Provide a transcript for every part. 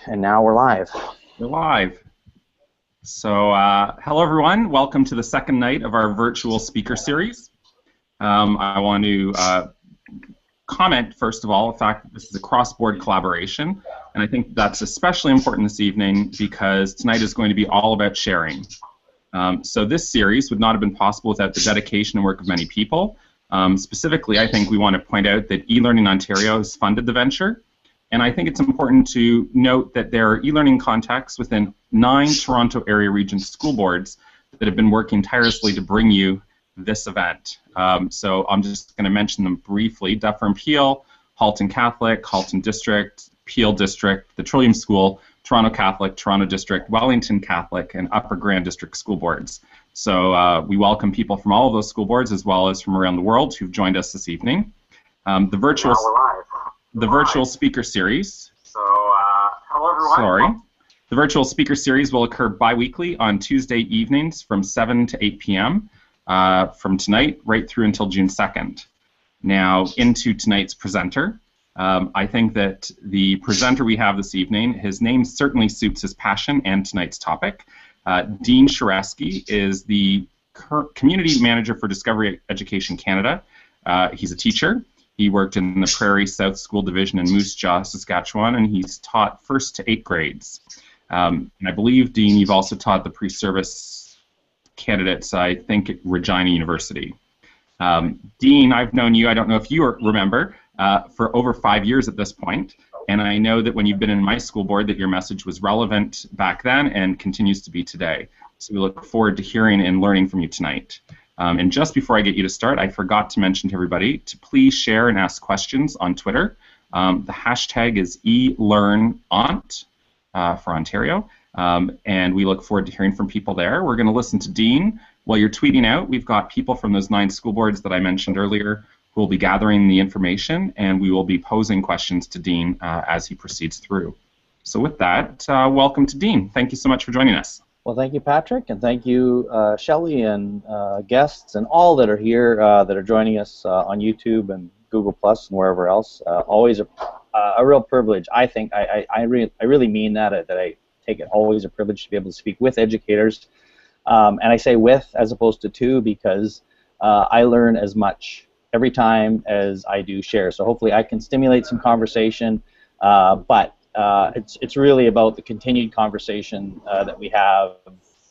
And now we're live. We're live. So, hello everyone. Welcome to the second night of our virtual speaker series. I want to comment, first of all, the fact that this is a cross-board collaboration, and I think that's especially important this evening because tonight is going to be all about sharing. So this series would not have been possible without the dedication and work of many people. Specifically, I think we want to point out that eLearning Ontario has funded the venture. And I think it's important to note that there are e-learning contacts within 9 Toronto area region school boards that have been working tirelessly to bring you this event. So I'm just going to mention them briefly. Dufferin Peel, Halton Catholic, Halton District, Peel District, the Trillium School, Toronto Catholic, Toronto District, Wellington Catholic, and Upper Grand District school boards. So we welcome people from all of those school boards as well as from around the world who've joined us this evening. The virtual speaker series. So, hello everyone. Sorry. The virtual speaker series will occur bi-weekly on Tuesday evenings from 7 to 8 p.m. From tonight right through until June 2nd. Now, into tonight's presenter. I think that the presenter we have this evening, his name certainly suits his passion and tonight's topic. Dean Sharesky is the Community Manager for Discovery Education Canada. He's a teacher. He worked in the Prairie South School Division in Moose Jaw, Saskatchewan, and he's taught 1st to 8th grades. And I believe, Dean, you've also taught the pre-service candidates, I think, at Regina University. Dean, I've known you, I don't know if you remember, for over 5 years at this point, and I know that when you've been in my school board that your message was relevant back then and continues to be today. So we look forward to hearing and learning from you tonight. And just before I get you to start, I forgot to mention to everybody to please share and ask questions on Twitter. The hashtag is eLearnOnt for Ontario, and we look forward to hearing from people there. We're going to listen to Dean. While you're tweeting out, we've got people from those 9 school boards that I mentioned earlier who will be gathering the information, and we will be posing questions to Dean as he proceeds through. So with that, welcome to Dean. Thank you so much for joining us. Well, thank you, Patrick, and thank you, Shelley, and guests, and all that are here that are joining us on YouTube and Google Plus and wherever else. Always a real privilege. I think I really mean that. That I take it always a privilege to be able to speak with educators, and I say with as opposed to because I learn as much every time as I do share. So hopefully I can stimulate some conversation, but. It's really about the continued conversation that we have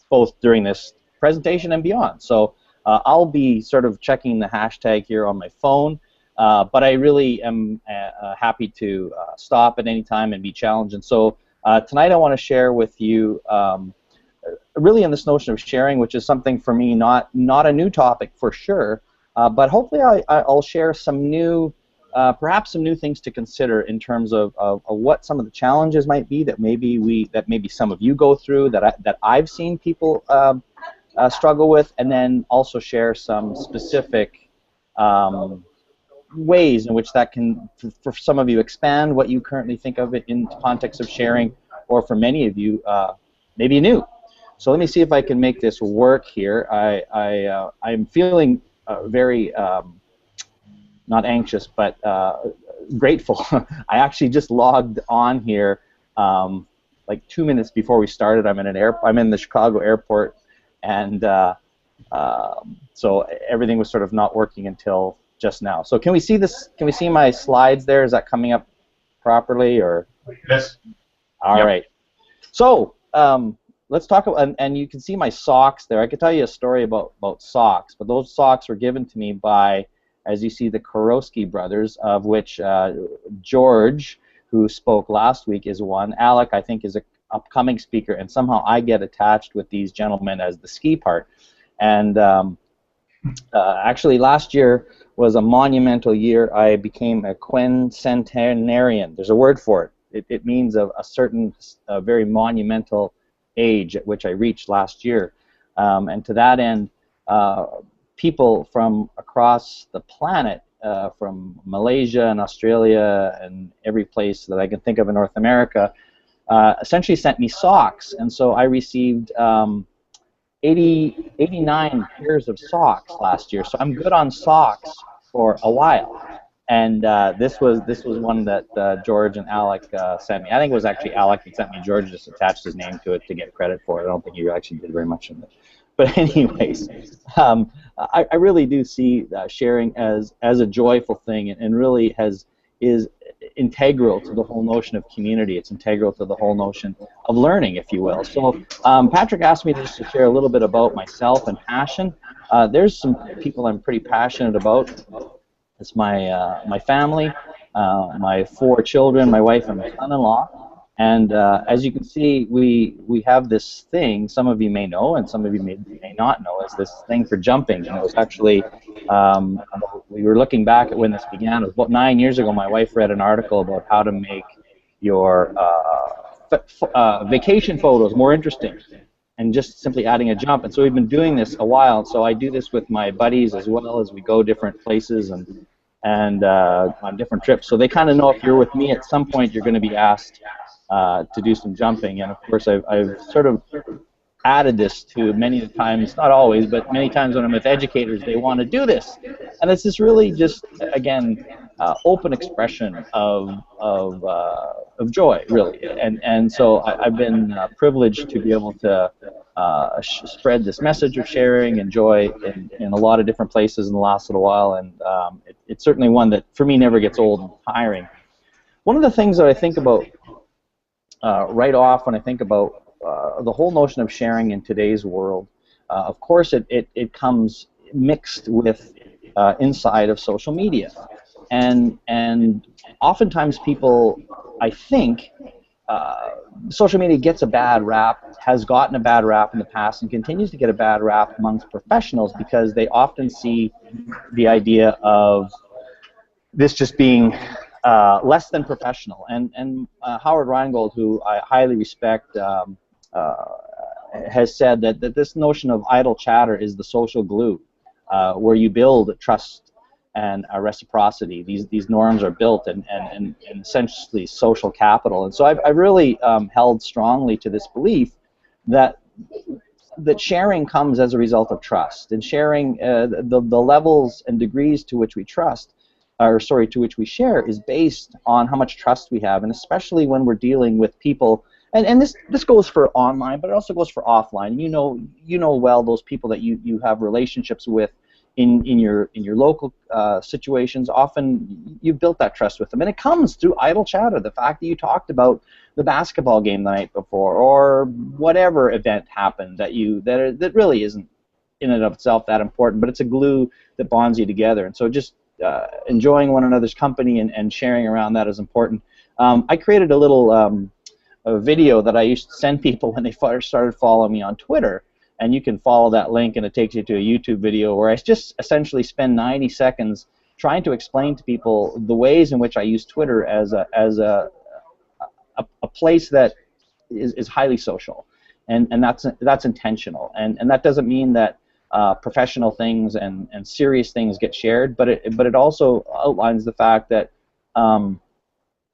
both during this presentation and beyond. So I'll be sort of checking the hashtag here on my phone, but I really am happy to stop at any time and be challenged. And so tonight I want to share with you really in this notion of sharing, which is something for me not a new topic for sure, but hopefully I'll share some new perhaps some new things to consider in terms of what some of the challenges might be that maybe some of you go through that I've seen people struggle with, and then also share some specific ways in which that can, for some of you, expand what you currently think of it in context of sharing, or for many of you, maybe new. So let me see if I can make this work here. I'm feeling very not anxious, but grateful. I actually just logged on here like 2 minutes before we started. I'm in the Chicago airport, and so everything was sort of not working until just now. So can we see this? Can we see my slides there? Is that coming up properly, or? Yes. All right. So let's talk about, and you can see my socks there. I could tell you a story about socks, but those socks were given to me by, as you see, the Korowski brothers, of which George, who spoke last week, is one. Alec, I think, is an upcoming speaker, and somehow I get attached with these gentlemen as the ski part. And actually, last year was a monumental year. I became a quincentenarian. There's a word for it. It means a certain very monumental age at which I reached last year. And to that end, people from across the planet, from Malaysia and Australia and every place that I can think of in North America, essentially sent me socks. And so I received 89 pairs of socks last year. So I'm good on socks for a while. And this was one that George and Alec sent me. I think it was actually Alec that sent me. George just attached his name to it to get credit for it. I don't think he actually did very much of it. But anyways, I really do see sharing as a joyful thing, and really is integral to the whole notion of community. It's integral to the whole notion of learning, if you will. So Patrick asked me just to share a little bit about myself and passion. There's some people I'm pretty passionate about. It's my family, my 4 children, my wife, and my son-in-law. And as you can see, we have this thing. Some of you may know, and some of you may not know, is this thing for jumping. And it was actually we were looking back at when this began. It was about 9 years ago. My wife read an article about how to make your vacation photos more interesting, and just simply adding a jump. And so we've been doing this a while. So I do this with my buddies as well as we go different places and on different trips. So they kind of know if you're with me at some point, you're going to be asked to do some jumping. And of course, I've sort of added this to many times, not always, but many times when I'm with educators, they want to do this. And it's just really just, again, open expression of joy, really. And so I've been privileged to be able to spread this message of sharing and joy in a lot of different places in the last little while. And it's certainly one that, for me, never gets old and tiring. One of the things that I think about right off when I think about the whole notion of sharing in today's world, of course it comes mixed with inside of social media, and oftentimes people, I think, social media gets a bad rap, has gotten a bad rap in the past, and continues to get a bad rap amongst professionals because they often see the idea of this just being less than professional. And Howard Rheingold, who I highly respect, has said that this notion of idle chatter is the social glue, where you build trust and reciprocity. These norms are built and essentially social capital. And so I've really held strongly to this belief that sharing comes as a result of trust, and sharing the levels and degrees to which we trust, to which we share, is based on how much trust we have, and especially when we're dealing with people. And this goes for online, but it also goes for offline. And you know well those people that you have relationships with in your local situations. Often you've built that trust with them, and it comes through idle chatter. The fact that you talked about the basketball game the night before, or whatever event happened that really isn't in and of itself that important, but it's a glue that bonds you together. And so just enjoying one another's company and sharing around that is important. I created a little a video that I used to send people when they first started following me on Twitter, and you can follow that link and it takes you to a YouTube video where I just essentially spend 90 seconds trying to explain to people the ways in which I use Twitter as a place that is highly social, and that's intentional, and that doesn't mean that professional things and serious things get shared, but it also outlines the fact that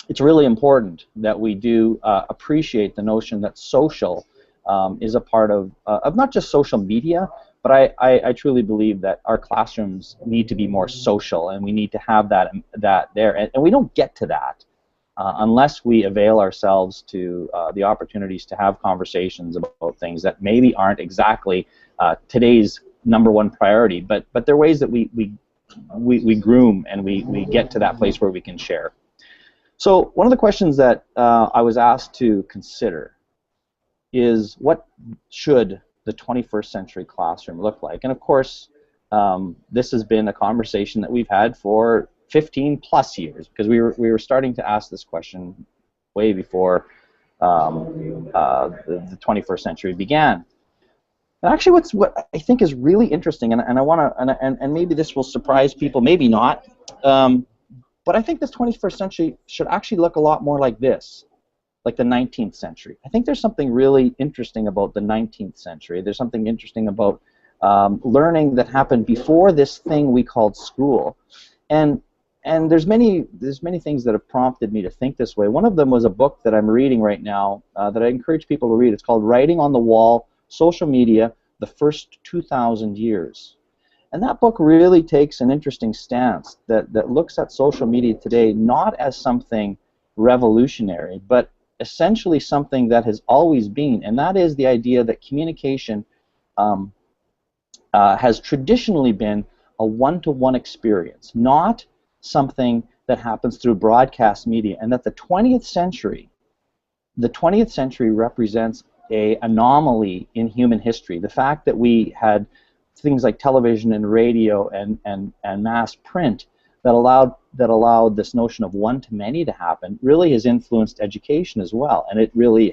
it's really important that we do appreciate the notion that social is a part of not just social media, but I truly believe that our classrooms need to be more social, and we need to have that there, and we don't get to that unless we avail ourselves to the opportunities to have conversations about things that maybe aren't exactly today's #1 priority, but there are ways that we groom and we get to that place where we can share. So one of the questions that I was asked to consider is, what should the 21st century classroom look like? And of course, this has been a conversation that we've had for 15 plus years, because we were starting to ask this question way before the 21st century began. And actually, what I think is really interesting, and I want to, and maybe this will surprise people, maybe not, but I think this 21st century should actually look a lot more like this, like the 19th century. I think there's something really interesting about the 19th century. There's something interesting about learning that happened before this thing we called school, and there's many things that have prompted me to think this way. One of them was a book that I'm reading right now that I encourage people to read. It's called Writing on the Wall: Social Media, the First 2,000 Years. And that book really takes an interesting stance that looks at social media today not as something revolutionary, but essentially something that has always been, and that is the idea that communication um, has traditionally been a one-to-one experience, not something that happens through broadcast media, and that the 20th century represents a anomaly in human history. The fact that we had things like television and radio and mass print that allowed this notion of one-to-many to happen really has influenced education as well. And it really,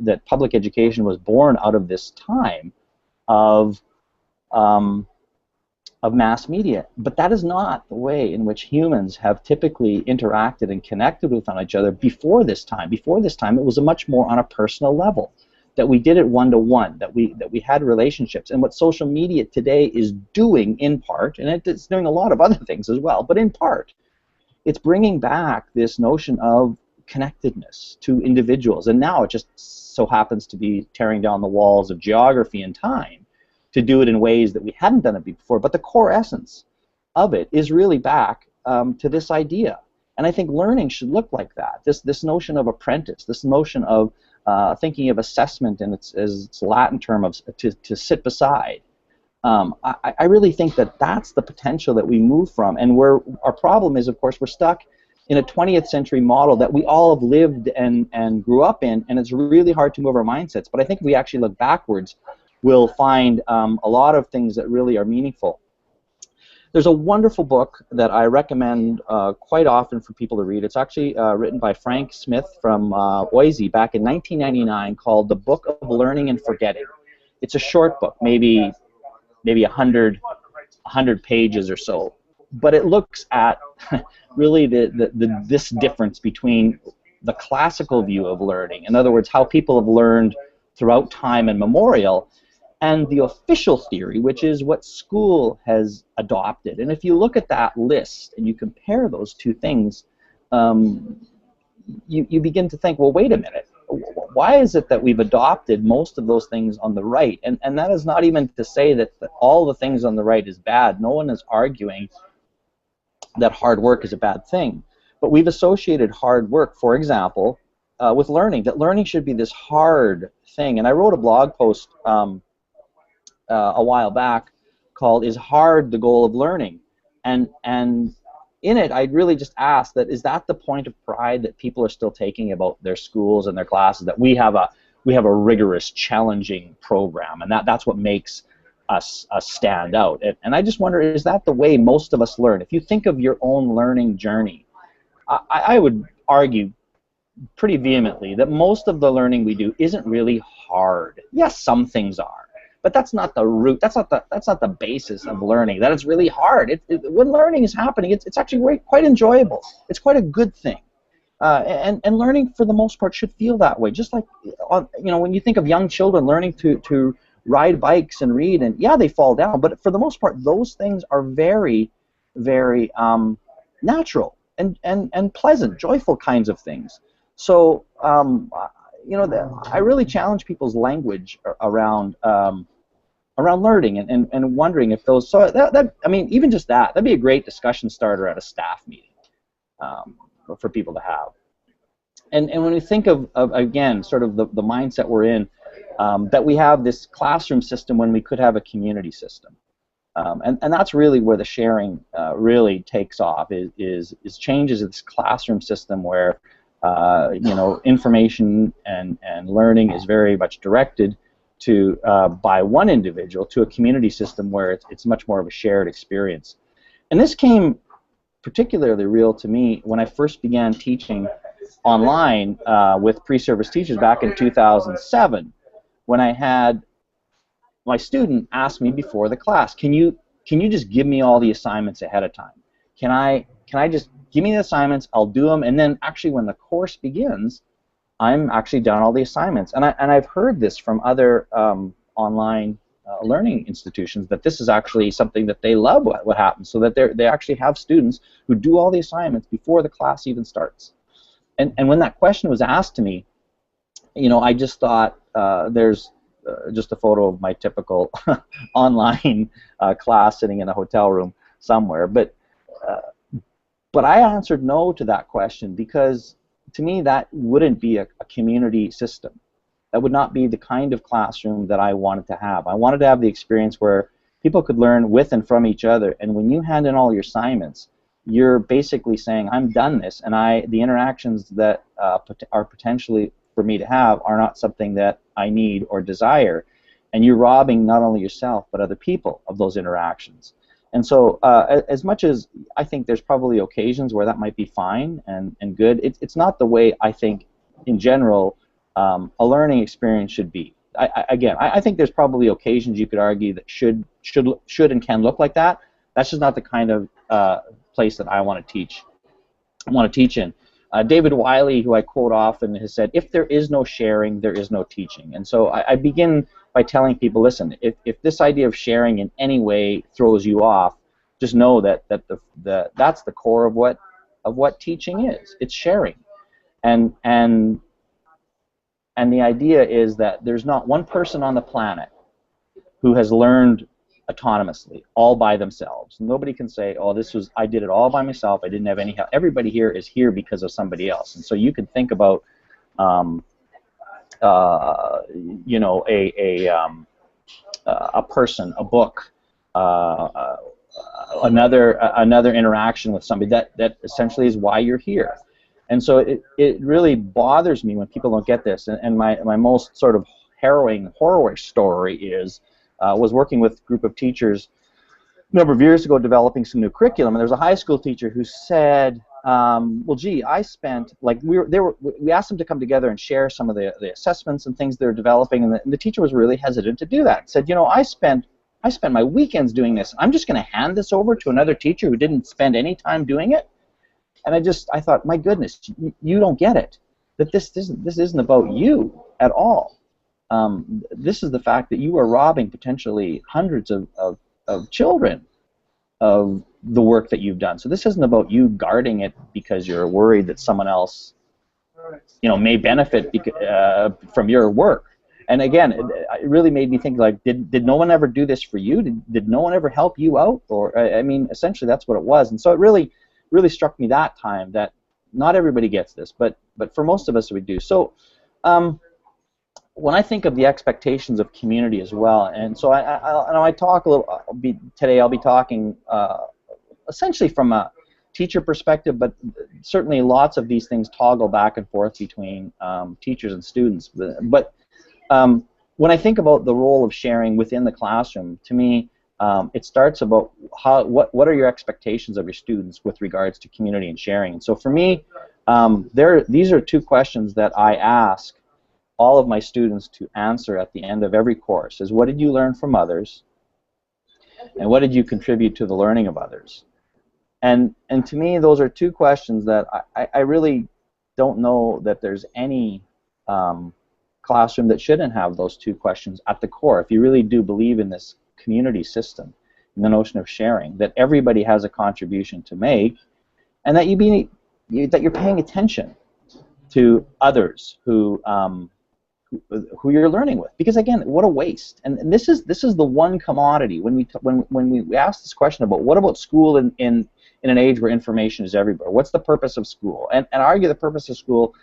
that public education was born out of this time of mass media. But that is not the way in which humans have typically interacted and connected with each other before this time. Before this time, it was a much more on a personal level, that we did it one-to-one, that we had relationships. And what social media today is doing, in part, and it's doing a lot of other things as well, but in part, it's bringing back this notion of connectedness to individuals. And now it just so happens to be tearing down the walls of geography and time to do it in ways that we hadn't done it before. But the core essence of it is really back to this idea. And I think learning should look like that. This notion of apprentice, this notion of thinking of assessment in its Latin term of to sit beside. I really think that that's the potential that we move from. And where our problem is, of course, we're stuck in a 20th century model that we all have lived and grew up in, and it's really hard to move our mindsets. But I think if we actually look backwards, we'll find a lot of things that really are meaningful. There's a wonderful book that I recommend quite often for people to read. It's actually written by Frank Smith from Boise back in 1999, called The Book of Learning and Forgetting. It's a short book, maybe 100 pages or so, but it looks at really this difference between the classical view of learning, in other words, how people have learned throughout time and memorial, and the official theory, which is what school has adopted. And if you look at that list and you compare those two things, you begin to think, well, wait a minute, why is it that we've adopted most of those things on the right? And that is not even to say that all the things on the right is bad. No one is arguing that hard work is a bad thing. But we've associated hard work, for example, with learning, that learning should be this hard thing. And I wrote a blog post a while back called "Is Hard the Goal of Learning?" And in it, I really just asked that, is that the point of pride that people are still taking about their schools and their classes, that we have a rigorous, challenging program, and that's what makes us stand out. And I just wonder, is that the way most of us learn? If you think of your own learning journey, I would argue pretty vehemently that most of the learning we do isn't really hard. Yes, some things are, but that's not the root. That's not the basis of learning. That it's really hard. When learning is happening, it's actually quite enjoyable. It's quite a good thing. And learning, for the most part, should feel that way. Just like when you think of young children learning to ride bikes and read, and yeah, they fall down, but for the most part, those things are very, very natural and pleasant, joyful kinds of things. So I really challenge people's language around learning and wondering if those. So I mean, even just that'd be a great discussion starter at a staff meeting for people to have. And when we think of again, sort of the mindset we're in, that we have this classroom system when we could have a community system. And that's really where the sharing really takes off, is changes this classroom system where information and learning is very much directed to by one individual to a community system where it's much more of a shared experience. And this came particularly real to me when I first began teaching online with pre-service teachers back in 2007, when I had my student ask me before the class, can you just give me all the assignments ahead of time? Can I just give me the assignments, I'll do them, and then actually when the course begins, I'm actually done all the assignments. And I've heard this from other online learning institutions, that this is actually something that they love what happens, so that they actually have students who do all the assignments before the class even starts. And when that question was asked to me, I just thought there's just a photo of my typical online class sitting in a hotel room somewhere. But I answered no to that question because to me that wouldn't be a community system. That would not be the kind of classroom that I wanted to have. I wanted to have the experience where people could learn with and from each other, and when you hand in all your assignments, you're basically saying, I'm done this, and the interactions that are potentially for me to have are not something that I need or desire, and you're robbing not only yourself but other people of those interactions. And so as much as I think there's probably occasions where that might be fine and good, it's not the way I think in general a learning experience should be. I think there's probably occasions you could argue that should and can look like that. That's just not the kind of place that I want to teach. In. David Wiley, who I quote often, has said, "If there is no sharing, there is no teaching." And so I begin by telling people, listen, if this idea of sharing in any way throws you off, just know that that's the core of what teaching is. It's sharing, and the idea is that there's not one person on the planet who has learned autonomously, all by themselves. Nobody can say, oh, I did it all by myself, I didn't have any help. Everybody here is here because of somebody else. And so you can think about you know, a person, a book, another interaction with somebody that essentially is why you're here. And so it really bothers me when people don't get this. And my most sort of harrowing horror story was working with a group of teachers a number of years ago developing some new curriculum. And there was a high school teacher who said, well, gee, I spent, like, we asked them to come together and share some of the assessments and things they're developing, and the teacher was really hesitant to do that. Said, you know, I spent my weekends doing this. I'm just going to hand this over to another teacher who didn't spend any time doing it. And I thought, my goodness, you don't get it. That this isn't about you at all. This is the fact that you are robbing potentially hundreds of children of the work that you've done. So this isn't about you guarding it because you're worried that someone else, you know, may benefit from your work. And again, it really made me think, like, did no one ever do this for you? Did no one ever help you out? Or I mean, essentially that's what it was. And so it really struck me that time that not everybody gets this, but for most of us we do. So when I think of the expectations of community as well, and so I talk a little today. I'll be talking essentially from a teacher perspective, but certainly lots of these things toggle back and forth between teachers and students. But when I think about the role of sharing within the classroom, to me, it starts about what are your expectations of your students with regards to community and sharing. And so for me, these are two questions that I ask all of my students to answer at the end of every course: is what did you learn from others, and what did you contribute to the learning of others? And to me, those are two questions that I really don't know that there's any classroom that shouldn't have those two questions at the core. If you really do believe in this community system, in the notion of sharing, that everybody has a contribution to make, and that you're paying attention to others who you're learning with. Because again, what a waste! And this is the one commodity when we ask this question about what about school in an age where information is everywhere. What's the purpose of school? And I argue the purpose of school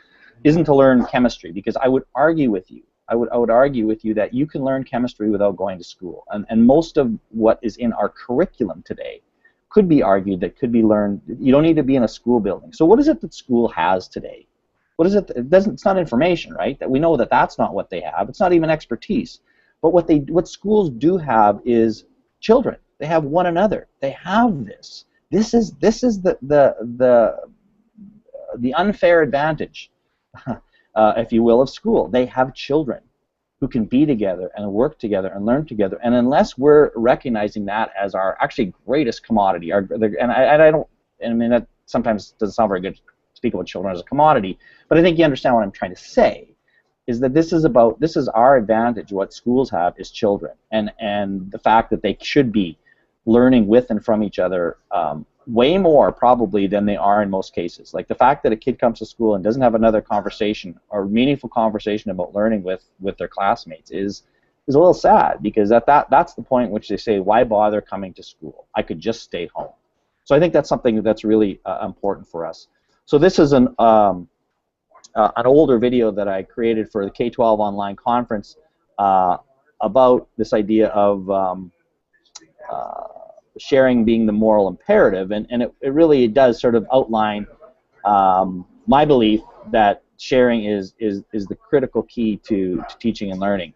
isn't to learn chemistry, because I would argue with you. I would argue with you that you can learn chemistry without going to school. And most of what is in our curriculum today could be argued that could be learned. You don't need to be in a school building. So what is it that school has today? What is it? It's not information, right? That we know that that's not what they have. It's not even expertise. But what schools do have is children. They have one another. They have this. This is the unfair advantage, if you will, of school. They have children who can be together and work together and learn together. And unless we're recognizing that as our actually greatest commodity, I mean, that sometimes doesn't sound very good to speak about children as a commodity, but I think you understand what I'm trying to say, is that this is our advantage. What schools have is children, and the fact that they should be learning with and from each other way more probably than they are in most cases. Like the fact that a kid comes to school and doesn't have another conversation or meaningful conversation about learning with their classmates is is a little sad, because that's the point in which they say, why bother coming to school? I could just stay home. So I think that's something that's really important for us. So this is an older video that I created for the K-12 online conference about this idea of sharing being the moral imperative, and it really does sort of outline my belief that sharing is the critical key to teaching and learning.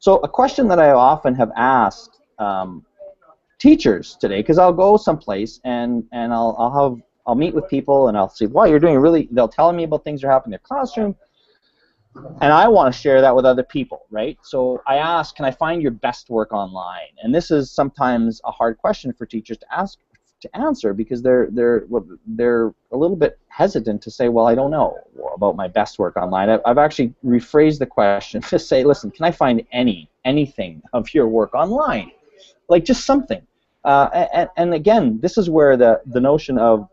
So a question that I often have asked teachers today, because I'll go someplace and I'll meet with people and I'll say, wow, you're doing really, they'll tell me about things that are happening in their classroom, and I want to share that with other people, right? So I ask, can I find your best work online? And this is sometimes a hard question for teachers to answer, because they're a little bit hesitant to say, well, I don't know about my best work online. I've actually rephrased the question to say, listen, can I find anything of your work online? Like just something. And again, this is where the notion of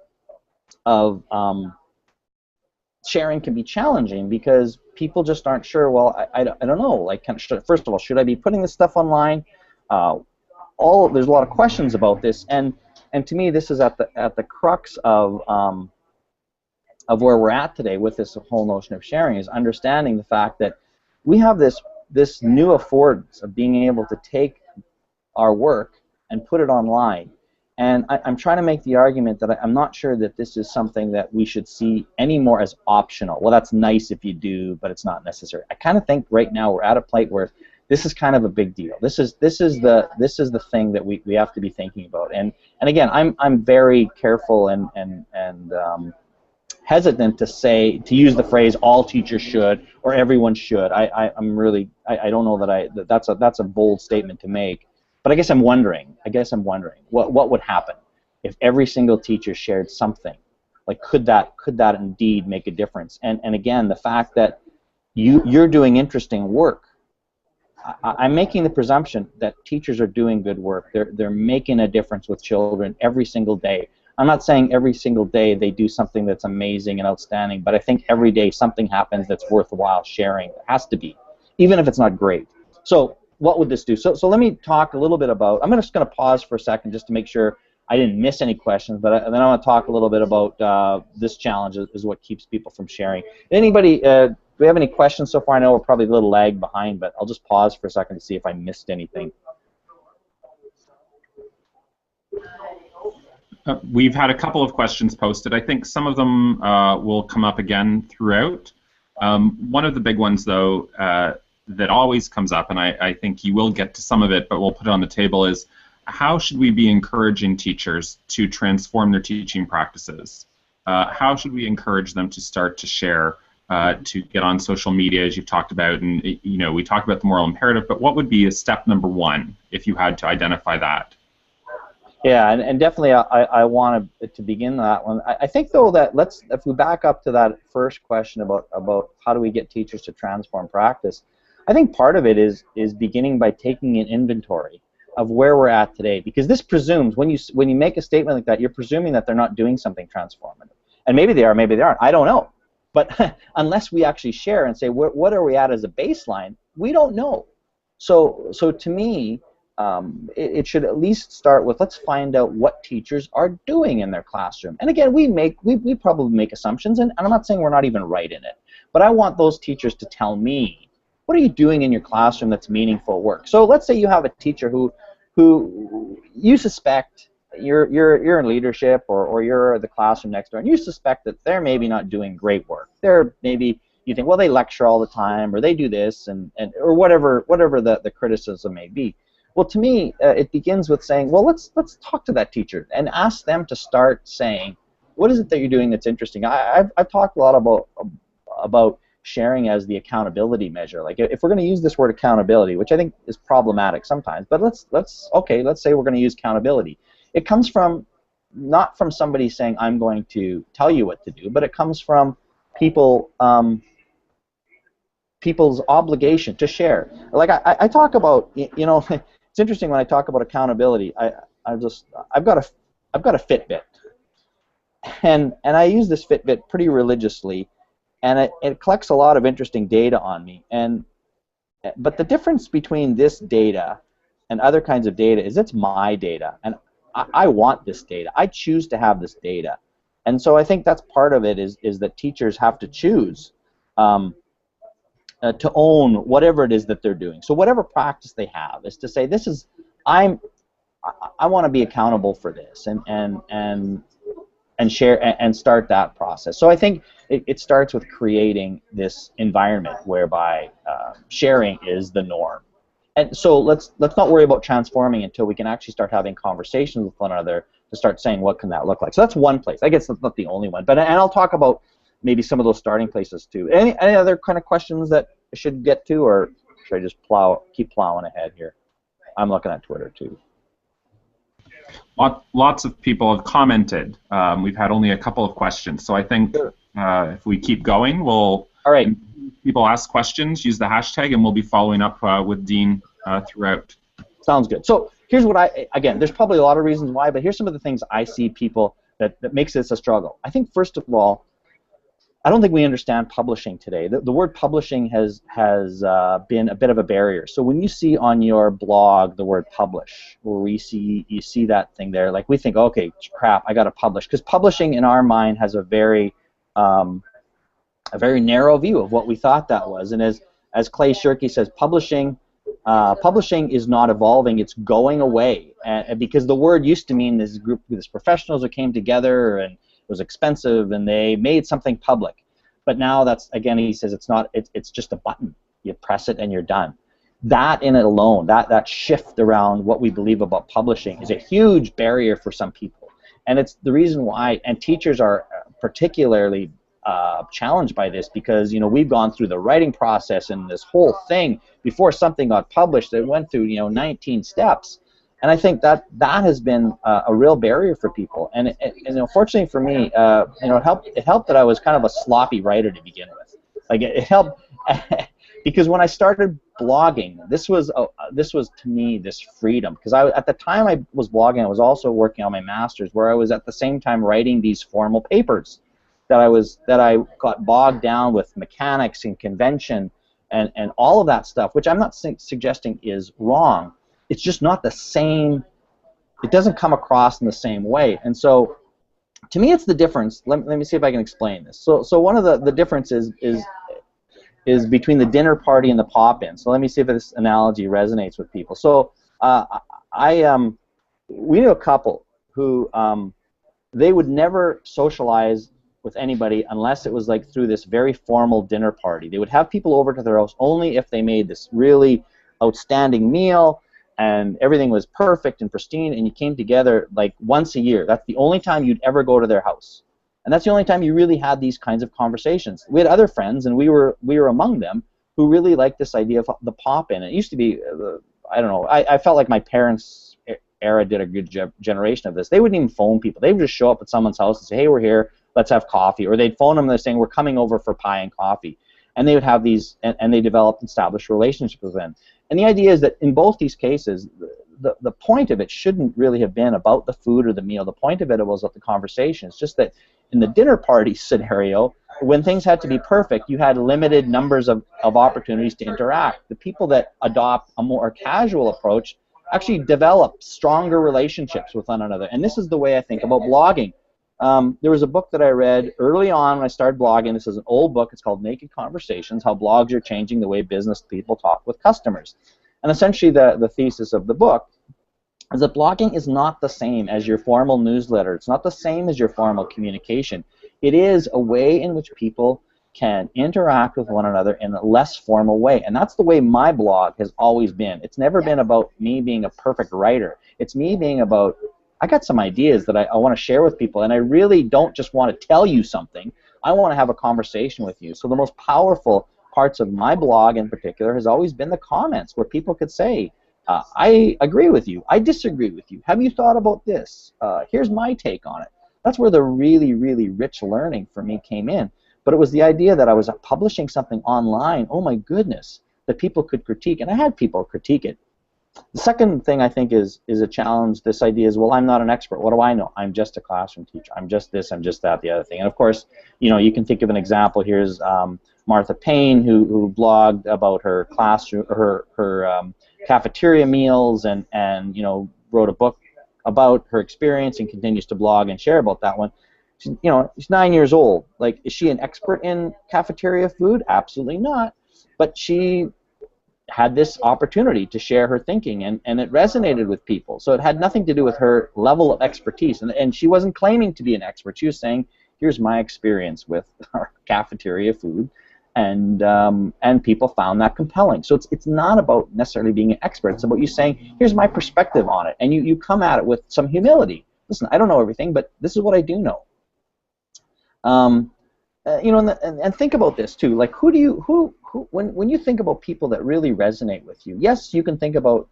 sharing can be challenging, because people just aren't sure. Well, I don't know. Like, first of all, should I be putting this stuff online? There's a lot of questions about this, and to me, this is at the crux of where we're at today with this whole notion of sharing, is understanding the fact that we have this new affordance of being able to take our work and put it online. And I'm trying to make the argument that I'm not sure that this is something that we should see anymore as optional. Well, that's nice if you do, but it's not necessary. I kind of think right now we're at a point where this is kind of a big deal. This is the thing that we have to be thinking about. And again, I'm very careful and hesitant to use the phrase all teachers should or everyone should. I don't know that's a bold statement to make. But I guess I'm wondering what would happen if every single teacher shared something. Like, could that indeed make a difference? And again, the fact that you're doing interesting work, I'm making the presumption that teachers are doing good work. They're making a difference with children every single day. I'm not saying every single day they do something that's amazing and outstanding, but I think every day something happens that's worthwhile sharing. It has to be, even if it's not great. So what would this do? So let me talk a little bit about, I'm just going to pause for a second just to make sure I didn't miss any questions, but then I want to talk a little bit about this challenge is what keeps people from sharing. Anybody, do we have any questions so far? I know we're probably a little lag behind, but I'll just pause for a second to see if I missed anything. We've had a couple of questions posted. I think some of them will come up again throughout. One of the big ones, though, that always comes up, and I think you will get to some of it, but we'll put it on the table, is how should we be encouraging teachers to transform their teaching practices? How should we encourage them to start to share, to get on social media, as you've talked about? And we talked about the moral imperative, but what would be a step number one if you had to identify that? Yeah, and definitely I want to begin that one. I think, though, that if we back up to that first question about how do we get teachers to transform practice, I think part of it is beginning by taking an inventory of where we're at today, because this presumes, when you make a statement like that, you're presuming that they're not doing something transformative. And maybe they are, maybe they aren't. I don't know. But unless we actually share and say, what are we at as a baseline, we don't know. So to me, it should at least start with, let's find out what teachers are doing in their classroom. And again, we probably make assumptions, and I'm not saying we're not even right in it, but I want those teachers to tell me, what are you doing in your classroom that's meaningful work? So let's say you have a teacher who you suspect, you're in leadership, or you're the classroom next door, and you suspect that they're maybe not doing great work. Maybe you think, well, they lecture all the time, or they do this, or whatever the criticism may be. Well, to me, it begins with saying, well, let's talk to that teacher and ask them to start saying, what is it that you're doing that's interesting? I've talked a lot about sharing as the accountability measure. Like, if we're going to use this word accountability, which I think is problematic sometimes, but let's say we're going to use accountability. It comes from, not from somebody saying, I'm going to tell you what to do, but it comes from people's obligation to share. Like I talk about, it's interesting when I talk about accountability. I've got a Fitbit, and I use this Fitbit pretty religiously, and it collects a lot of interesting data on me. And But the difference between this data and other kinds of data is it's my data, and I want this data. I choose to have this data. And so I think that's part of it is that teachers have to choose to own whatever it is that they're doing. So whatever practice they have is to say, this is, I want to be accountable for this, and share and start that process. So I think it starts with creating this environment whereby sharing is the norm. And so let's not worry about transforming until we can actually start having conversations with one another to start saying what can that look like. So that's one place. I guess that's not the only one, but and I'll talk about maybe some of those starting places too. Any other kind of questions that I should get to, or should I just keep plowing ahead here? I'm looking at Twitter too. Lots of people have commented. We've had only a couple of questions, so I think if we keep going, we'll. All right. People ask questions, use the hashtag, and we'll be following up with Dean throughout. Sounds good. So here's what again, there's probably a lot of reasons why, but here's some of the things I see people that makes this a struggle. I think first of all, I don't think we understand publishing today. The word publishing has been a bit of a barrier. So when you see on your blog the word publish, or you see that thing there, like we think, okay, crap, I got to publish, because publishing in our mind has a very narrow view of what we thought that was. And as Clay Shirky says, publishing is not evolving; it's going away. And because the word used to mean this group, these professionals who came together, and it was expensive, and they made something public. But now that's, again, he says it's not. It's just a button. You press it and you're done. That in it alone, that shift around what we believe about publishing is a huge barrier for some people, and it's the reason why. And teachers are particularly challenged by this, because we've gone through the writing process and this whole thing before something got published. It went through 19 steps. And I think that has been a real barrier for people. And fortunately for me, it helped that I was kind of a sloppy writer to begin with. Like it helped because when I started blogging, this was to me this freedom. Because at the time I was blogging, I was also working on my master's, where I was at the same time writing these formal papers that I got bogged down with mechanics and convention and all of that stuff, which I'm not suggesting is wrong. It's just not the same. It doesn't come across in the same way. And so, to me, it's the difference. Let me see if I can explain this. So one of the differences is between the dinner party and the pop-in. So let me see if this analogy resonates with people. So we knew a couple who they would never socialize with anybody unless it was like through this very formal dinner party. They would have people over to their house only if they made this really outstanding meal, and everything was perfect and pristine, and you came together like once a year. That's the only time you'd ever go to their house, and that's the only time you really had these kinds of conversations. We had other friends, and we were among them, who really liked this idea of the pop-in. It used to be, I don't know, I felt like my parents' era did a good generation of this. They wouldn't even phone people. They would just show up at someone's house and say, hey, we're here, let's have coffee. Or they'd phone them and they're saying, we're coming over for pie and coffee. And they would have these, and they developed established relationships with them. And the idea is that in both these cases, the point of it shouldn't really have been about the food or the meal. The point of it was about the conversation. It's just that in the dinner party scenario, when things had to be perfect, you had limited numbers of opportunities to interact. The people that adopt a more casual approach actually develop stronger relationships with one another. And this is the way I think about blogging. There was a book that I read early on when I started blogging. This is an old book. It's called Naked Conversations, How Blogs Are Changing the Way Business People Talk with Customers. And essentially the thesis of the book is that blogging is not the same as your formal newsletter. It's not the same as your formal communication. It is a way in which people can interact with one another in a less formal way. And that's the way my blog has always been. It's never been about me being a perfect writer. It's me being about, I got some ideas that I want to share with people, and I really don't just want to tell you something. I want to have a conversation with you. So the most powerful parts of my blog in particular has always been the comments, where people could say, I agree with you, I disagree with you, have you thought about this? Here's my take on it. That's where the really, really rich learning for me came in. But it was the idea that I was publishing something online, oh my goodness, that people could critique, and I had people critique it. The second thing I think is a challenge. This idea is, well, I'm not an expert. What do I know? I'm just a classroom teacher. I'm just this. I'm just that. The other thing. And of course, you can think of an example. Here's Martha Payne, who blogged about her classroom, her cafeteria meals, and wrote a book about her experience and continues to blog and share about that one. She's 9 years old. Like, is she an expert in cafeteria food? Absolutely not. But she had this opportunity to share her thinking, and it resonated with people. So it had nothing to do with her level of expertise, and she wasn't claiming to be an expert. She was saying, here's my experience with our cafeteria food, and people found that compelling. So it's not about necessarily being an expert. It's about you saying, here's my perspective on it, and you come at it with some humility. Listen, I don't know everything, but this is what I do know. And think about this too. Like, when you think about people that really resonate with you, yes, you can think about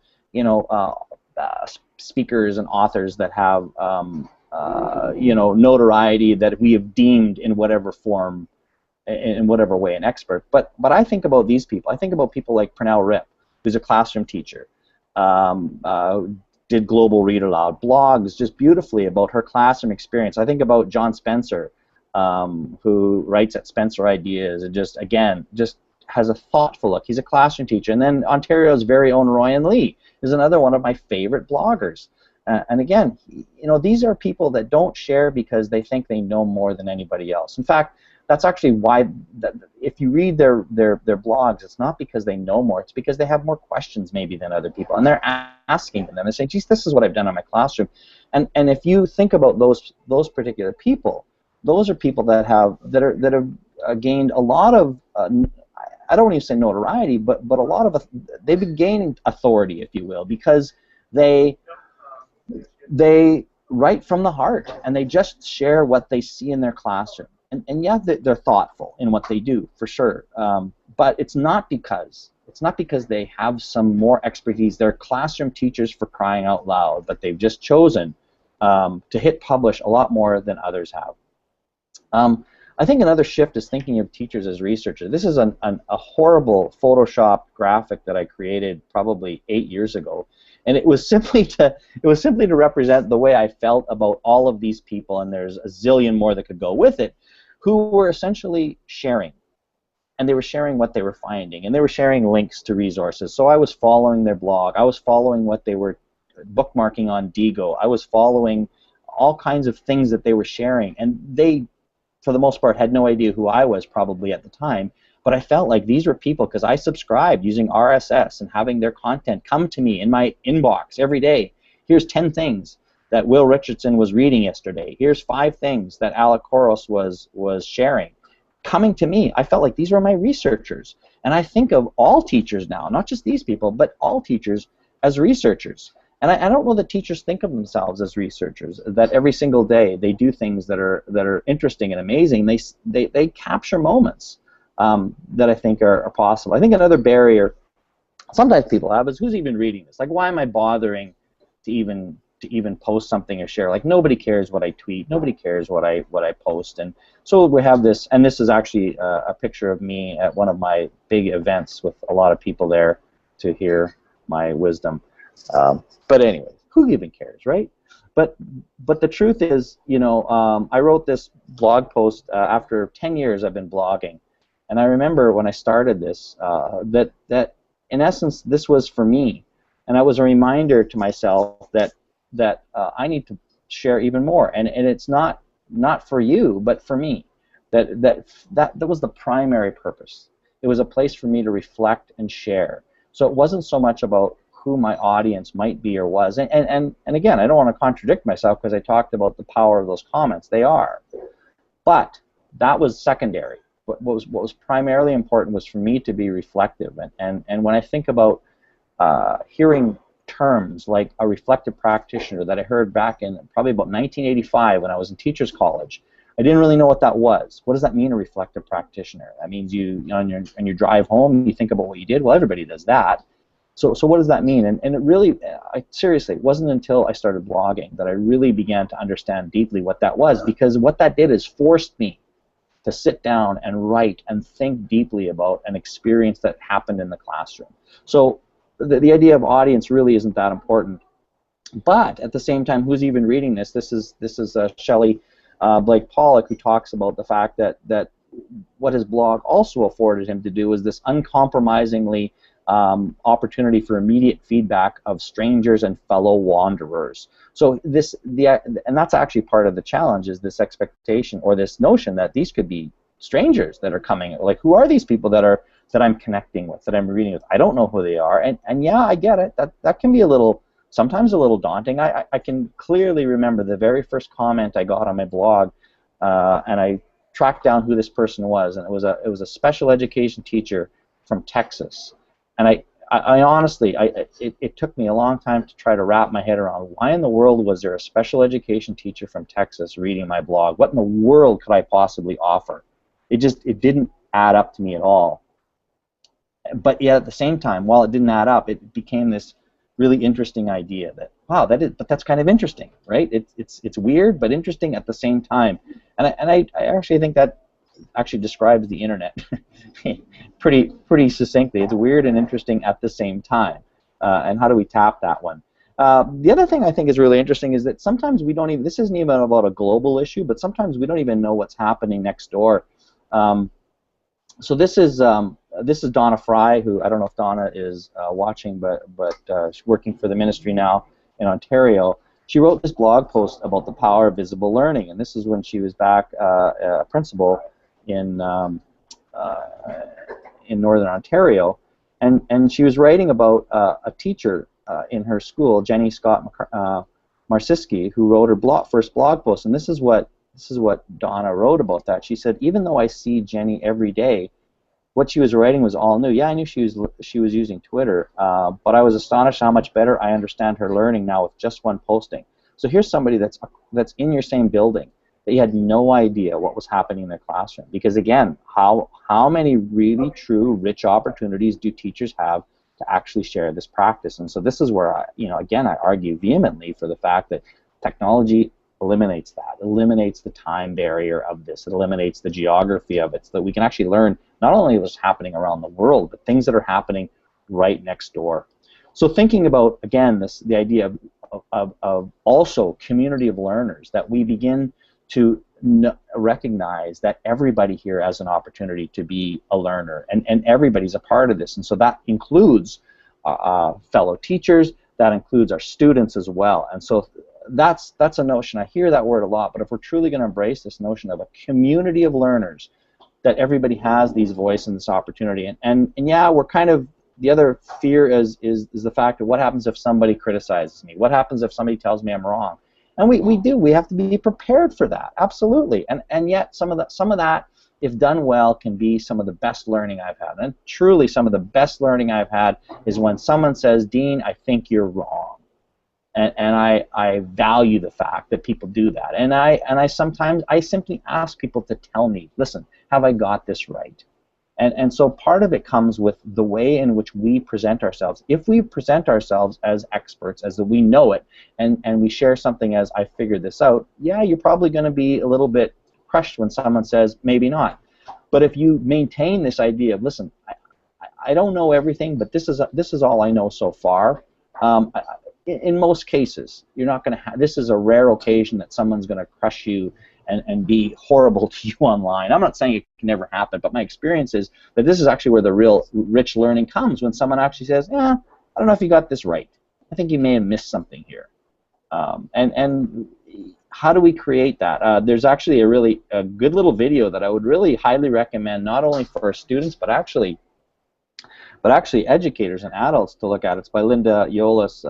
speakers and authors that have notoriety that we have deemed in whatever form, in whatever way, an expert. But I think about these people. I think about people like Pernell Rip, who's a classroom teacher, did Global Read Aloud, blogs just beautifully about her classroom experience. I think about John Spencer, who writes at Spencer Ideas, and just has a thoughtful look. He's a classroom teacher. And then Ontario's very own Royan Lee is another one of my favorite bloggers. And again, these are people that don't share because they think they know more than anybody else. In fact, that's actually why, if you read their blogs, it's not because they know more. It's because they have more questions maybe than other people, and they're asking them. They're saying, "Geez, this is what I've done in my classroom." And if you think about those particular people, those are people that have gained a lot of I don't want to say notoriety, but a lot of they've been gaining authority, if you will, because they write from the heart, and they just share what they see in their classroom. And yeah, they're thoughtful in what they do, for sure. But it's not because they have some more expertise. They're classroom teachers, for crying out loud, but they've just chosen to hit publish a lot more than others have. I think another shift is thinking of teachers as researchers. This is a horrible Photoshop graphic that I created probably 8 years ago, and it was simply to represent the way I felt about all of these people, and there's a zillion more that could go with it, who were essentially sharing, and they were sharing what they were finding, and they were sharing links to resources. So I was following their blog, I was following what they were bookmarking on Digo, I was following all kinds of things that they were sharing, and they, for the most part, had no idea who I was probably at the time, but I felt like these were people, because I subscribed using RSS and having their content come to me in my inbox every day. Here's 10 things that Will Richardson was reading yesterday. Here's 5 things that Alec Koros was sharing. Coming to me, I felt like these were my researchers. And I think of all teachers now, not just these people, but all teachers as researchers. And I don't know that teachers think of themselves as researchers, that every single day they do things that are interesting and amazing. They capture moments that I think are possible. I think another barrier sometimes people have is, who's even reading this? Like, why am I bothering to even post something or share? Like, nobody cares what I tweet, nobody cares what I post. And so we have this, and this is actually a picture of me at one of my big events with a lot of people there to hear my wisdom. But anyway, who even cares, right? But the truth is, I wrote this blog post after 10 years I've been blogging, and I remember when I started this that in essence this was for me, and it was a reminder to myself that I need to share even more, and it's not for you, but for me. That was the primary purpose. It was a place for me to reflect and share. So it wasn't so much about who my audience might be or was. And again, I don't want to contradict myself, because I talked about the power of those comments. They are. But that was secondary. What was primarily important was for me to be reflective. And when I think about hearing terms like a reflective practitioner that I heard back in probably about 1985 when I was in Teachers College, I didn't really know what that was. What does that mean, a reflective practitioner? That means on your drive home, you think about what you did. Well, everybody does that. So what does that mean? And it really, seriously, it wasn't until I started blogging that I really began to understand deeply what that was, because what that did is forced me to sit down and write and think deeply about an experience that happened in the classroom. So the idea of audience really isn't that important. But at the same time, who's even reading this? This is Shelley Blake Pollock, who talks about the fact that what his blog also afforded him to do was this uncompromisingly opportunity for immediate feedback of strangers and fellow wanderers. So and that's actually part of the challenge, is this expectation or this notion that these could be strangers that are coming. Like, who are these people that I'm connecting with, that I'm reading with? I don't know who they are, and yeah, I get it. That can be sometimes a little daunting. I can clearly remember the very first comment I got on my blog, and I tracked down who this person was, and it was a special education teacher from Texas. And I honestly, it took me a long time to try to wrap my head around, why in the world was there a special education teacher from Texas reading my blog? What in the world could I possibly offer? It didn't add up to me at all. But yet at the same time, while it didn't add up, it became this really interesting idea that, wow, but that's kind of interesting, right? It's weird but interesting at the same time. And I actually think that actually describes the internet pretty succinctly. It's weird and interesting at the same time. And how do we tap that one? The other thing I think is really interesting is that sometimes we don't even, this isn't even about a global issue, but sometimes we don't even know what's happening next door. So this is Donna Fry, who, I don't know if Donna is watching, but she's working for the ministry now in Ontario. She wrote this blog post about the power of visible learning, and this is when she was back a principal in Northern Ontario, and she was writing about a teacher in her school, Jenny Scott Marsiski, who wrote her first blog post, and this is what Donna wrote about that. She said, even though I see Jenny every day, what she was writing was all new. Yeah, I knew she was using Twitter, but I was astonished how much better I understand her learning now with just one posting. So here's somebody that's in your same building that you had no idea what was happening in their classroom. Because again, how many really true rich opportunities do teachers have to actually share this practice? And so this is where again, I argue vehemently for the fact that technology eliminates that, eliminates the time barrier of this, it eliminates the geography of it, so that we can actually learn not only what's happening around the world, but things that are happening right next door. So thinking about, again, the idea of also community of learners, that we begin to recognize that everybody here has an opportunity to be a learner, and everybody's a part of this, and so that includes fellow teachers, that includes our students as well. And so that's a notion. I hear that word a lot, but if we're truly going to embrace this notion of a community of learners, that everybody has these voice and this opportunity, and yeah, we're kind of, the other fear is the fact of what happens if somebody criticizes me? What happens if somebody tells me I'm wrong? And we have to be prepared for that, absolutely. And yet some of that, if done well, can be some of the best learning I've had. And truly, some of the best learning I've had is when someone says, Dean, I think you're wrong. And I value the fact that people do that. And I sometimes simply ask people to tell me, listen, have I got this right? And so part of it comes with the way in which we present ourselves. If we present ourselves as experts, as that we know it, and we share something as I figured this out, yeah, you're probably going to be a little bit crushed when someone says maybe not. But if you maintain this idea of, listen, I don't know everything, but this is all I know so far. In most cases, you're not going to have, this is a rare occasion that someone's going to crush you and be horrible to you online. I'm not saying it can never happen, but my experience is that this is actually where the real rich learning comes, when someone actually says, I don't know if you got this right. I think you may have missed something here. And how do we create that? There's actually a good little video that I would really highly recommend, not only for our students, but actually educators and adults to look at. It's by Linda Yolis,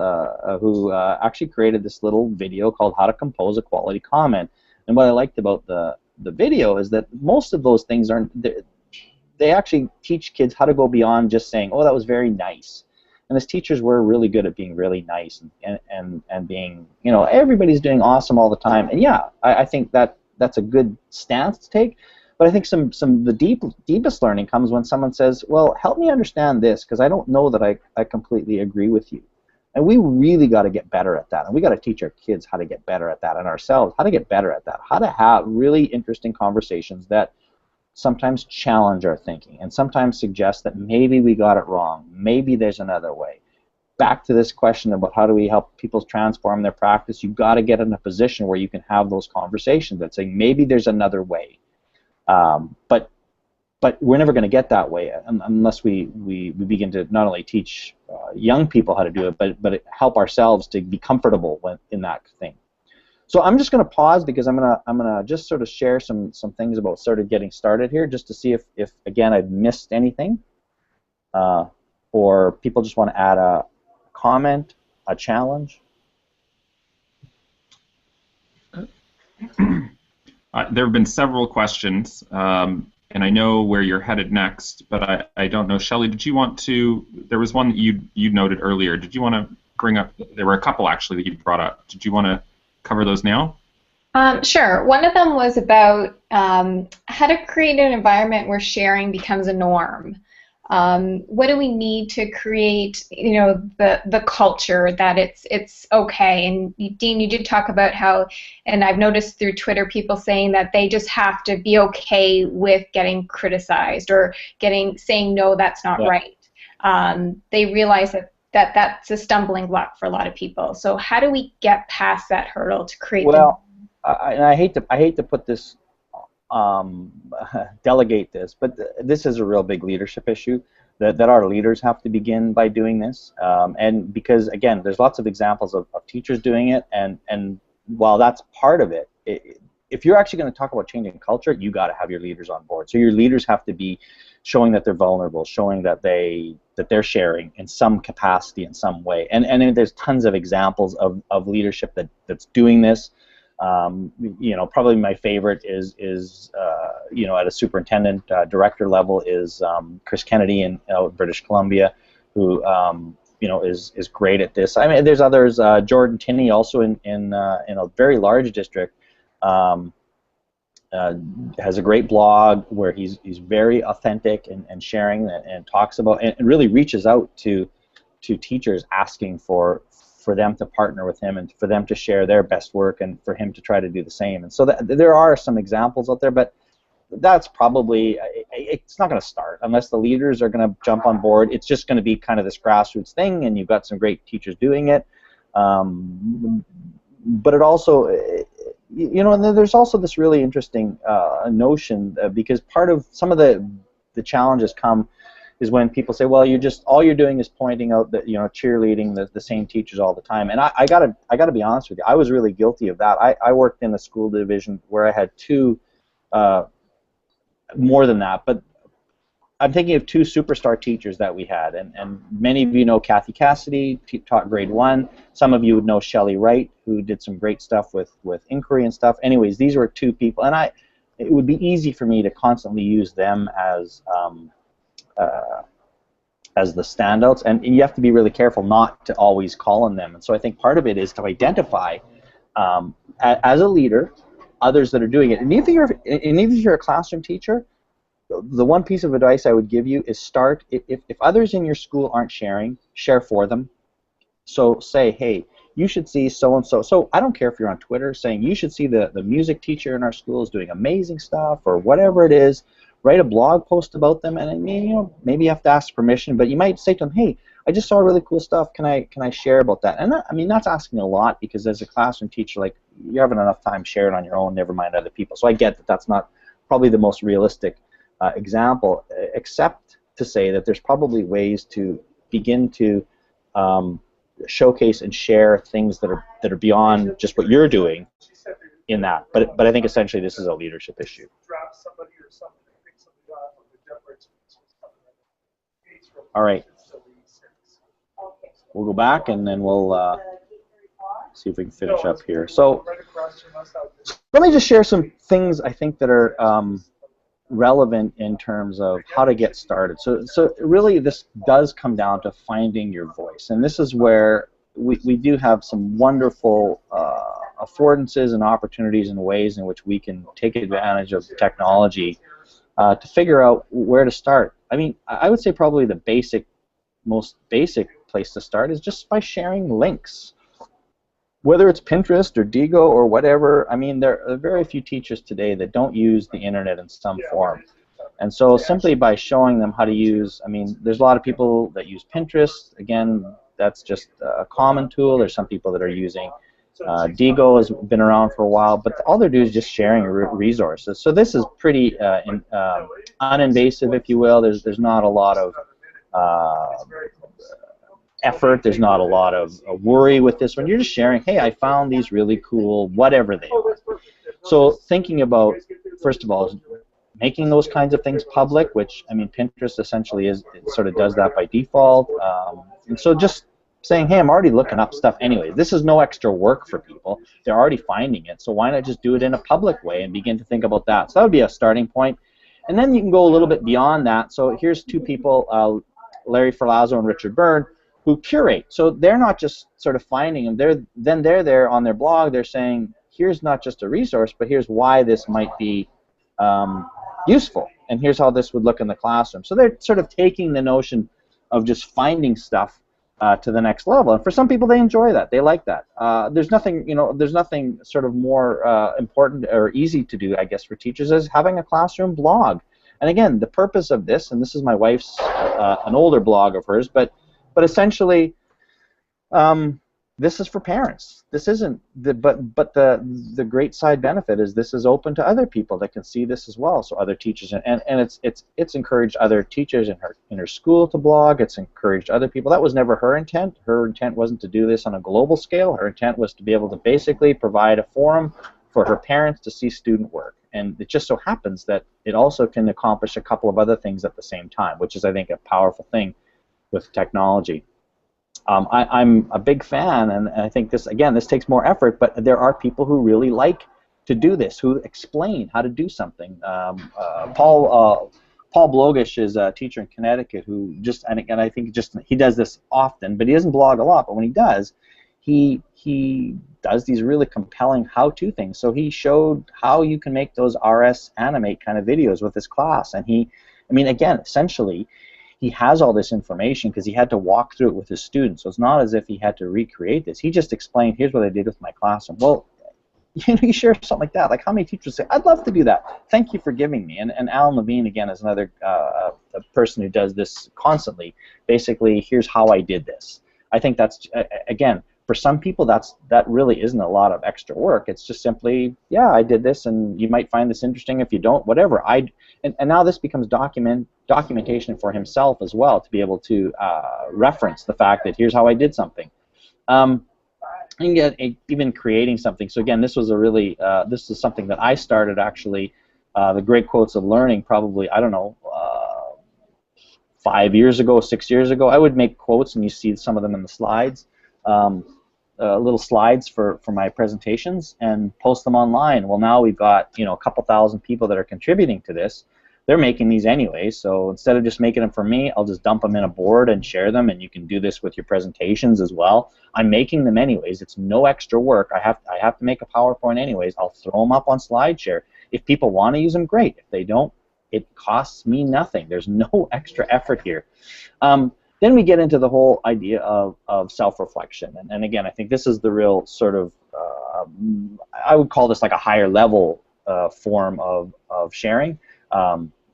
who actually created this little video called How to Compose a Quality Comment. And what I liked about the video is that most of those things they actually teach kids how to go beyond just saying, oh, that was very nice. And as teachers, we're really good at being really nice and being, everybody's doing awesome all the time. And yeah, I think that's a good stance to take. But I think the deepest learning comes when someone says, well, help me understand this, because I don't know that I completely agree with you. And we really got to get better at that. And we got to teach our kids how to get better at that, and ourselves how to get better at that, how to have really interesting conversations that sometimes challenge our thinking and sometimes suggest that maybe we got it wrong, maybe there's another way. Back to this question about how do we help people transform their practice, you've got to get in a position where you can have those conversations that say maybe there's another way. But but we're never going to get that way unless we begin to not only teach young people how to do it, but help ourselves to be comfortable in that thing. So I'm just going to pause because I'm gonna just sort of share some things about sort of getting started here, just to see if again I've missed anything, or people just want to add a comment, a challenge. There have been several questions, and I know where you're headed next, but I don't know. Shelley, did you want to? There was one that you noted earlier. Did you want to bring up? There were a couple actually that you brought up. Did you want to cover those now? Sure. One of them was about how to create an environment where sharing becomes a norm. What do we need to create, the culture that it's okay? And Dean, you did talk about how, and I've noticed through Twitter people saying that they just have to be okay with getting criticized or saying no, that's not right. They realize that's a stumbling block for a lot of people. So how do we get past that hurdle to create? I hate to put this. Delegate this, but this is a real big leadership issue that our leaders have to begin by doing this, and because again there's lots of examples of teachers doing it, and while that's part of it, if you're actually going to talk about changing culture, you got to have your leaders on board. So your leaders have to be showing that they're vulnerable, showing that they're sharing in some capacity, in some way, and there's tons of examples of leadership that's doing this. Probably my favorite is at a superintendent director level is Chris Kennedy in British Columbia, who is great at this. I mean, there's others. Jordan Tinney, also in a very large district, has a great blog where he's very authentic and sharing and talks about and really reaches out to teachers asking for them to partner with him and for them to share their best work and for him to try to do the same. And so there are some examples out there, but that's probably, it's not going to start unless the leaders are going to jump on board. It's just going to be kind of this grassroots thing, and you've got some great teachers doing it. But it also, and there's also this really interesting notion because part of some of the challenges come is when people say, well, all you're doing is pointing out that cheerleading the same teachers all the time. And I gotta be honest with you, I was really guilty of that. I worked in a school division where I had two, more than that, but I'm thinking of two superstar teachers that we had, and many of you know Kathy Cassidy, taught grade 1. Some of you would know Shelley Wright, who did some great stuff with inquiry and stuff. Anyways, these were two people, and it would be easy for me to constantly use them as the standouts, and you have to be really careful not to always call on them. And so I think part of it is to identify, as a leader, others that are doing it. And if you're a classroom teacher, the one piece of advice I would give you is start, if others in your school aren't sharing, share for them. So say, hey, you should see so-and-so. So I don't care if you're on Twitter saying you should see the music teacher in our school is doing amazing stuff or whatever it is. Write a blog post about them, and maybe you have to ask permission, but you might say to them, hey, I just saw really cool stuff. Can I share about that? And that's asking a lot, because as a classroom teacher, like, you're having enough time sharing on your own, never mind other people. So I get that that's not probably the most realistic example, except to say that there's probably ways to begin to showcase and share things that are beyond just what you're doing in that. But I think essentially this is a leadership issue. All right. We'll go back and then we'll see if we can finish up here. So let me just share some things I think that are relevant in terms of how to get started. So really this does come down to finding your voice. And this is where we do have some wonderful affordances and opportunities and ways in which we can take advantage of technology to figure out where to start. I mean, I would say probably the most basic place to start is just by sharing links. Whether it's Pinterest or Digo or whatever, I mean, there are very few teachers today that don't use the internet in some form. And so simply by showing them how to use, I mean, there's a lot of people that use Pinterest. Again, that's just a common tool. There's some people that are using Digo has been around for a while, but all they're doing is just sharing resources. So this is pretty uninvasive, if you will. There's not a lot of effort. There's not a lot of worry with this one. You're just sharing, hey, I found these really cool, whatever they are. So thinking about, first of all, making those kinds of things public, which, I mean, Pinterest essentially is, it sort of does that by default. And so just saying, hey, I'm already looking up stuff anyway. This is no extra work for people. They're already finding it. So why not just do it in a public way and begin to think about that? So that would be a starting point. And then you can go a little bit beyond that. So here's two people, Larry Ferlazzo and Richard Byrne, who curate. So they're not just sort of finding them. They're there on their blog. They're saying, here's not just a resource, but here's why this might be useful, and here's how this would look in the classroom. So they're sort of taking the notion of just finding stuff to the next level. And for some people, they enjoy that. They like that. There's nothing, there's nothing sort of more important or easy to do, I guess, for teachers as having a classroom blog. And again, the purpose of this, and this is my wife's an older blog of hers, but essentially, this is for parents. This isn't but the great side benefit is this is open to other people that can see this as well. So other teachers and it's encouraged other teachers in her school to blog. It's encouraged other people. That was never her intent. Her intent wasn't to do this on a global scale. Her intent was to be able to basically provide a forum for her parents to see student work. And it just so happens that it also can accomplish a couple of other things at the same time, which is, I think, a powerful thing with technology. I'm a big fan, and I think this, again, this takes more effort, but there are people who really like to do this, who explain how to do something. Paul Blogish is a teacher in Connecticut who just, and I think just he does this often, but he doesn't blog a lot, but when he does these really compelling how-to things. So he showed how you can make those RS Animate kind of videos with his class, and again, essentially, he has all this information because he had to walk through it with his students. So it's not as if he had to recreate this. He just explained, here's what I did with my classroom. Well, you share something like that. Like, how many teachers say, I'd love to do that. Thank you for giving me. And Alan Levine, again, is another a person who does this constantly. Basically, here's how I did this. I think that's, again, for some people, that really isn't a lot of extra work. It's just simply, yeah, I did this, and you might find this interesting. If you don't, whatever. And now this becomes documentation for himself as well, to be able to reference the fact that here's how I did something. And even creating something. So again, this was a really this is something that I started actually. The Great Quotes of Learning, probably, I don't know, 5 years ago, 6 years ago. I would make quotes, and you see some of them in the slides. Little slides for my presentations and post them online. Well, now we've got a couple thousand people that are contributing to this. They're making these anyway, so instead of just making them for me, I'll just dump them in a board and share them, and you can do this with your presentations as well. I'm making them anyways. It's no extra work. I have to make a PowerPoint anyways. I'll throw them up on SlideShare. If people want to use them, great. If they don't, it costs me nothing. There's no extra effort here. Then we get into the whole idea of self-reflection, and again, I think this is the real sort of I would call this like a higher level form of sharing.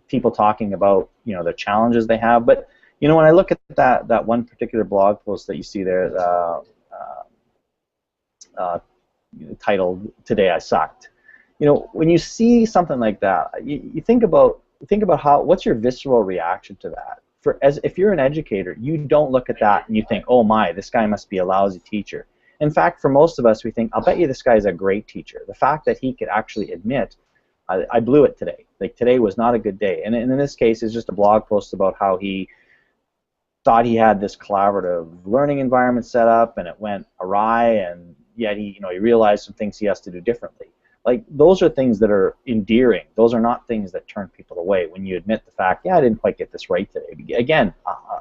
People talking about the challenges they have, but when I look at that one particular blog post that you see there, titled "Today I Sucked," when you see something like that, you think about what's your visceral reaction to that. If you're an educator, you don't look at that and you think, oh my, this guy must be a lousy teacher. In fact, for most of us, we think, I'll bet you this guy's a great teacher. The fact that he could actually admit, I blew it today. Like, today was not a good day. And in this case, it's just a blog post about how he thought he had this collaborative learning environment set up, and it went awry, and yet he realized some things he has to do differently. Like, those are things that are endearing. Those are not things that turn people away when you admit the fact, yeah, I didn't quite get this right today. Again,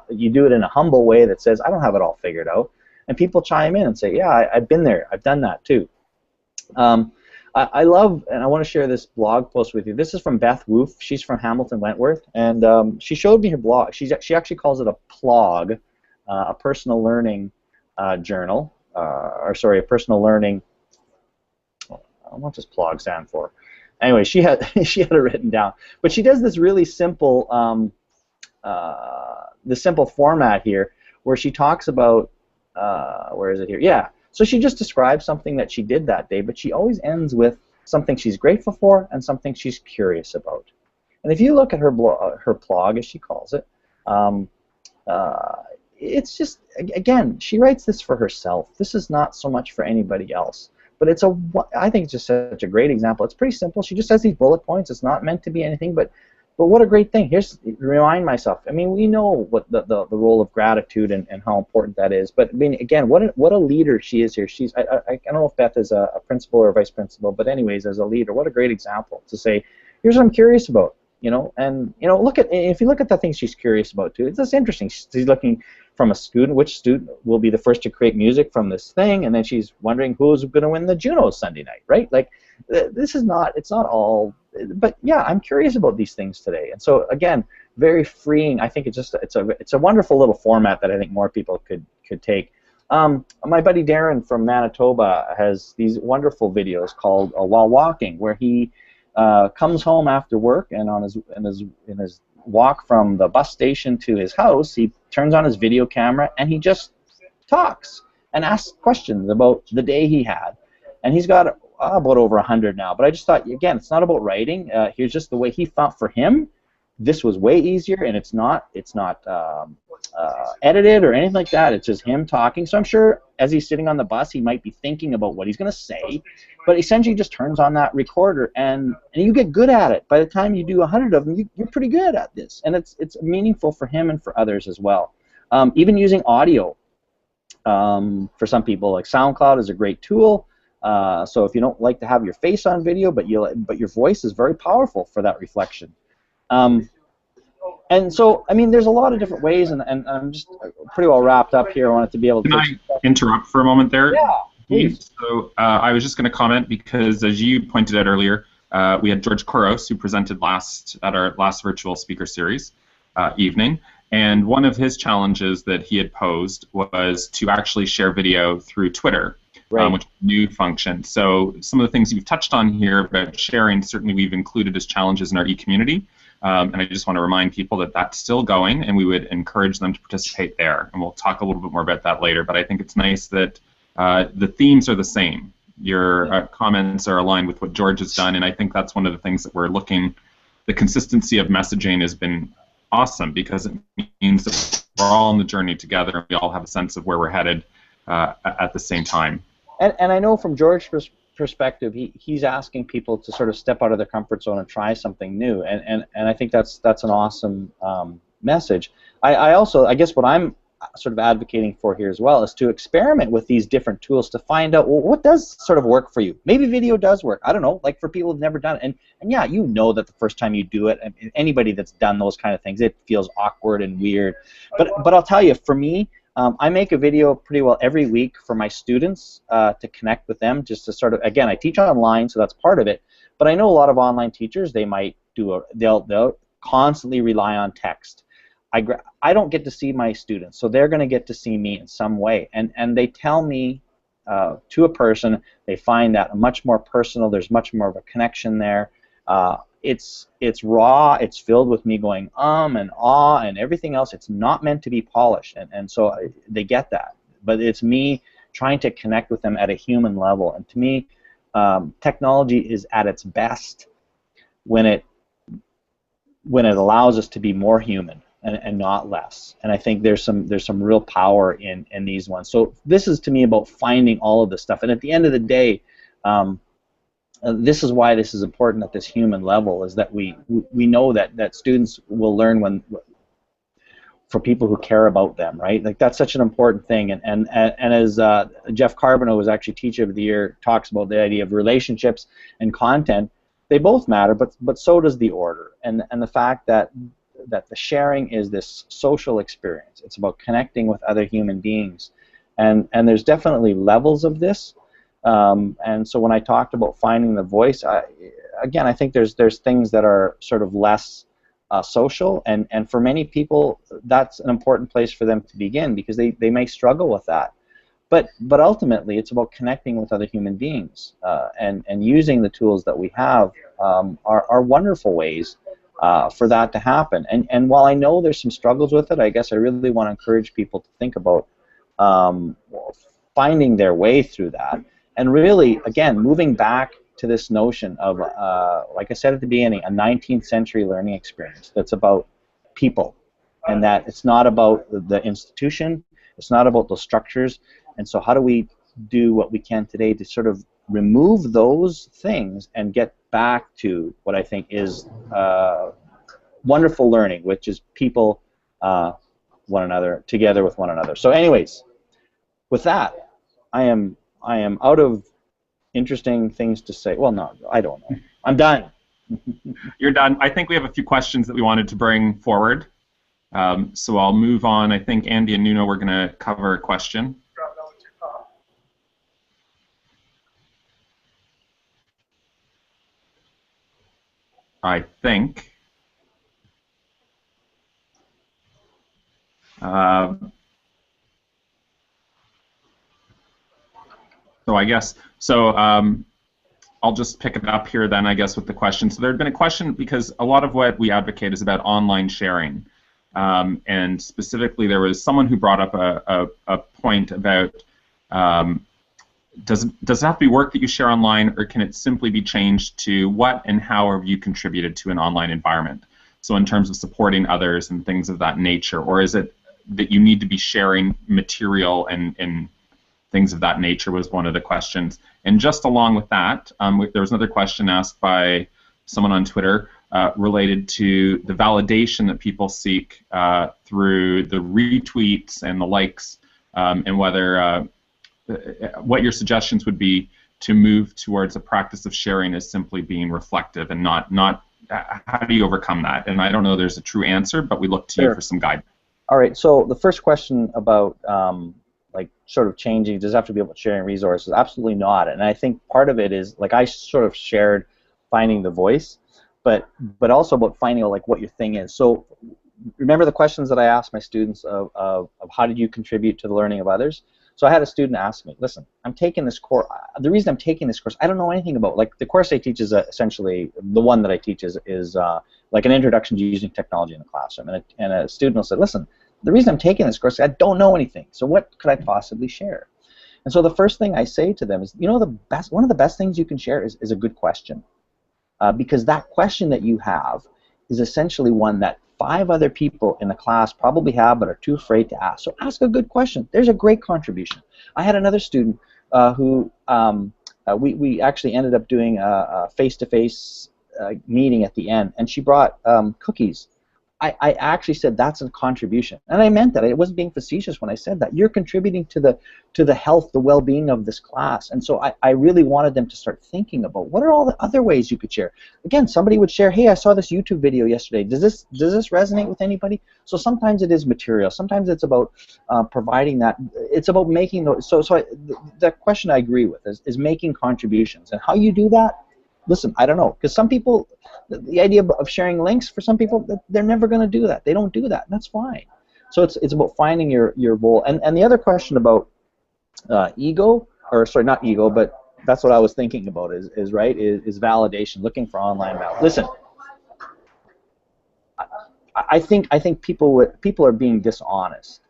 you do it in a humble way that says, I don't have it all figured out. And people chime in and say, yeah, I've been there. I've done that too. I love, and I want to share this blog post with you. This is from Beth Woof. She's from Hamilton Wentworth, and she showed me her blog. She actually calls it a plog, a personal learning journal, or sorry, a personal learning. What does plog stand for? Anyway, she had it written down. But she does this really simple, the simple format here, where she talks about, where is it here? Yeah. So she just describes something that she did that day, but she always ends with something she's grateful for and something she's curious about. And if you look at her her blog, as she calls it, um, it's just, again, she writes this for herself. This is not so much for anybody else. But I think it's just such a great example. It's pretty simple. She just has these bullet points. It's not meant to be anything, but what a great thing. Remind myself. I mean, we know what the role of gratitude and how important that is. But I mean, again, what a leader she is here. I don't know if Beth is a principal or a vice principal, but anyways, as a leader, what a great example to say, here's what I'm curious about. And if you look at the things she's curious about too, it's just interesting. She's looking from a student, which student will be the first to create music from this thing, and then she's wondering who's going to win the Junos Sunday night, right? Like, it's not all, but yeah, I'm curious about these things today, and so again, very freeing. I think it's a wonderful little format that I think more people could take. My buddy Darren from Manitoba has these wonderful videos called While Walking, where he comes home after work, and in his walk from the bus station to his house, he turns on his video camera and he just talks and asks questions about the day he had. And he's got about over 100 now. But I just thought, again, it's not about writing. Here's just the way he thought for him. This was way easier, and it's not edited or anything like that. It's just him talking. So I'm sure as he's sitting on the bus, he might be thinking about what he's going to say, but essentially just turns on that recorder, and you get good at it. By the time you do 100 of them, you're pretty good at this, and it's meaningful for him and for others as well. Even using audio, for some people, like SoundCloud is a great tool. So if you don't like to have your face on video, but your voice is very powerful for that reflection. And so, I mean, there's a lot of different ways, and I'm just pretty well wrapped up here. I wanted to be able to... Can I interrupt for a moment there? Yeah, please. So I was just going to comment because, as you pointed out earlier, we had George Koros, who presented at our last virtual speaker series evening, and one of his challenges that he had posed was to actually share video through Twitter. Right. Which is a new function. So some of the things you've touched on here about sharing, certainly we've included as challenges in our e-community. And I just want to remind people that that's still going, and we would encourage them to participate there. And we'll talk a little bit more about that later. But I think it's nice that the themes are the same. Your comments are aligned with what George has done, and I think that's one of the things that we're looking. The consistency of messaging has been awesome because it means that we're all on the journey together, and we all have a sense of where we're headed at the same time. And I know from George's perspective, he's asking people to sort of step out of their comfort zone and try something new, and I think that's an awesome message. I guess what I'm sort of advocating for here as well is to experiment with these different tools to find out, well, what does sort of work for you. Maybe video does work. I don't know, like for people who've never done it, and yeah, you know that the first time you do it, anybody that's done those kind of things, it feels awkward and weird. But I'll tell you, for me, I make a video pretty well every week for my students to connect with them, just to sort of, again, I teach online, so that's part of it, but I know a lot of online teachers, they might they'll constantly rely on text. I don't get to see my students, so they're going to get to see me in some way, and they tell me to a person, they find that much more personal, there's much more of a connection there. It's raw, it's filled with me going and ah and everything else. It's not meant to be polished, and so they get that. But it's me trying to connect with them at a human level, and to me, technology is at its best when it allows us to be more human and not less. And I think there's some real power in these ones. So this is to me about finding all of this stuff, and at the end of the day, this is why this is important at this human level, is that we know that students will learn for people who care about them, right? Like, that's such an important thing, and as Jeff Carbonneau, was actually Teacher of the Year, talks about the idea of relationships and content, they both matter, but so does the order, and the fact that the sharing is this social experience. It's about connecting with other human beings, and there's definitely levels of this. And so when I talked about finding the voice, again, I think there's things that are sort of less social, and for many people, that's an important place for them to begin, because they may struggle with that. But ultimately, it's about connecting with other human beings, and using the tools that we have are wonderful ways for that to happen. And while I know there's some struggles with it, I guess I really want to encourage people to think about finding their way through that, and really, again, moving back to this notion of, like I said at the beginning, a 19th century learning experience that's about people, and that it's not about the institution, it's not about those structures, and so how do we do what we can today to sort of remove those things and get back to what I think is wonderful learning, which is people, one another, together with one another. So anyways, with that, I am out of interesting things to say. Well, no, I don't know. I'm done. You're done. I think we have a few questions that we wanted to bring forward. So I'll move on. I think Andy and Nuno were going to cover a question. I think. So I guess, I'll just pick it up here then, I guess, with the question. So there had been a question because a lot of what we advocate is about online sharing. And specifically, there was someone who brought up a point about does it have to be work that you share online, or can it simply be changed to what and how have you contributed to an online environment? So in terms of supporting others and things of that nature, or is it that you need to be sharing material and things of that nature was one of the questions. And just along with that, there was another question asked by someone on Twitter related to the validation that people seek through the retweets and the likes, and whether what your suggestions would be to move towards a practice of sharing as simply being reflective and not how do you overcome that? And I don't know there's a true answer, but we look to you for some guidance. All right, so the first question about like sort of changing, does it have to be about sharing resources? Absolutely not. And I think part of it is, like I sort of shared finding the voice, but also about finding out like what your thing is. So remember the questions that I asked my students of how did you contribute to the learning of others? So I had a student ask me, listen, I'm taking this course. The reason I'm taking this course, I don't know anything about, like the course I teach is essentially, the one that I teach is like an introduction to using technology in the classroom. And a student will say, listen, the reason I'm taking this course, I don't know anything. So what could I possibly share? And so the first thing I say to them is, you know, one of the best things you can share is a good question. Because that question that you have is essentially one that 5 other people in the class probably have but are too afraid to ask. So ask a good question. There's a great contribution. I had another student who we actually ended up doing a face-to-face meeting at the end, and she brought cookies. I actually said that's a contribution, and I meant that. I wasn't being facetious when I said that. You're contributing to the health, the well-being of this class, and so I really wanted them to start thinking about what are all the other ways you could share. Again, somebody would share, hey, I saw this YouTube video yesterday. Does this resonate with anybody? So sometimes it is material. Sometimes it's about providing that. It's about making those. The question I agree with is making contributions, and how you do that. Listen, I don't know, because some people, the idea of sharing links, for some people, they're never going to do that. They don't do that, and that's fine. So it's about finding your role. And the other question about ego, or sorry, not ego, but that's what I was thinking about is validation, looking for online validation. Listen, I think people are being dishonest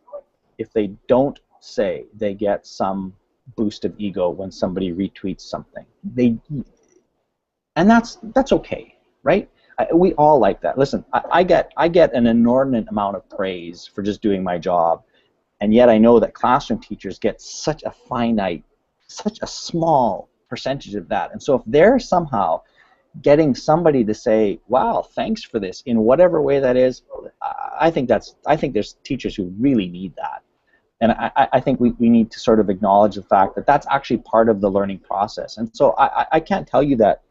if they don't say they get some boost of ego when somebody retweets something. And that's okay, right? We all like that. Listen, I get an inordinate amount of praise for just doing my job, and yet I know that classroom teachers get such a finite, such a small percentage of that. And so if they're somehow getting somebody to say, "Wow, thanks for this," in whatever way that is, I think there's teachers who really need that. And I think we need to sort of acknowledge the fact that that's actually part of the learning process. And so I can't tell you that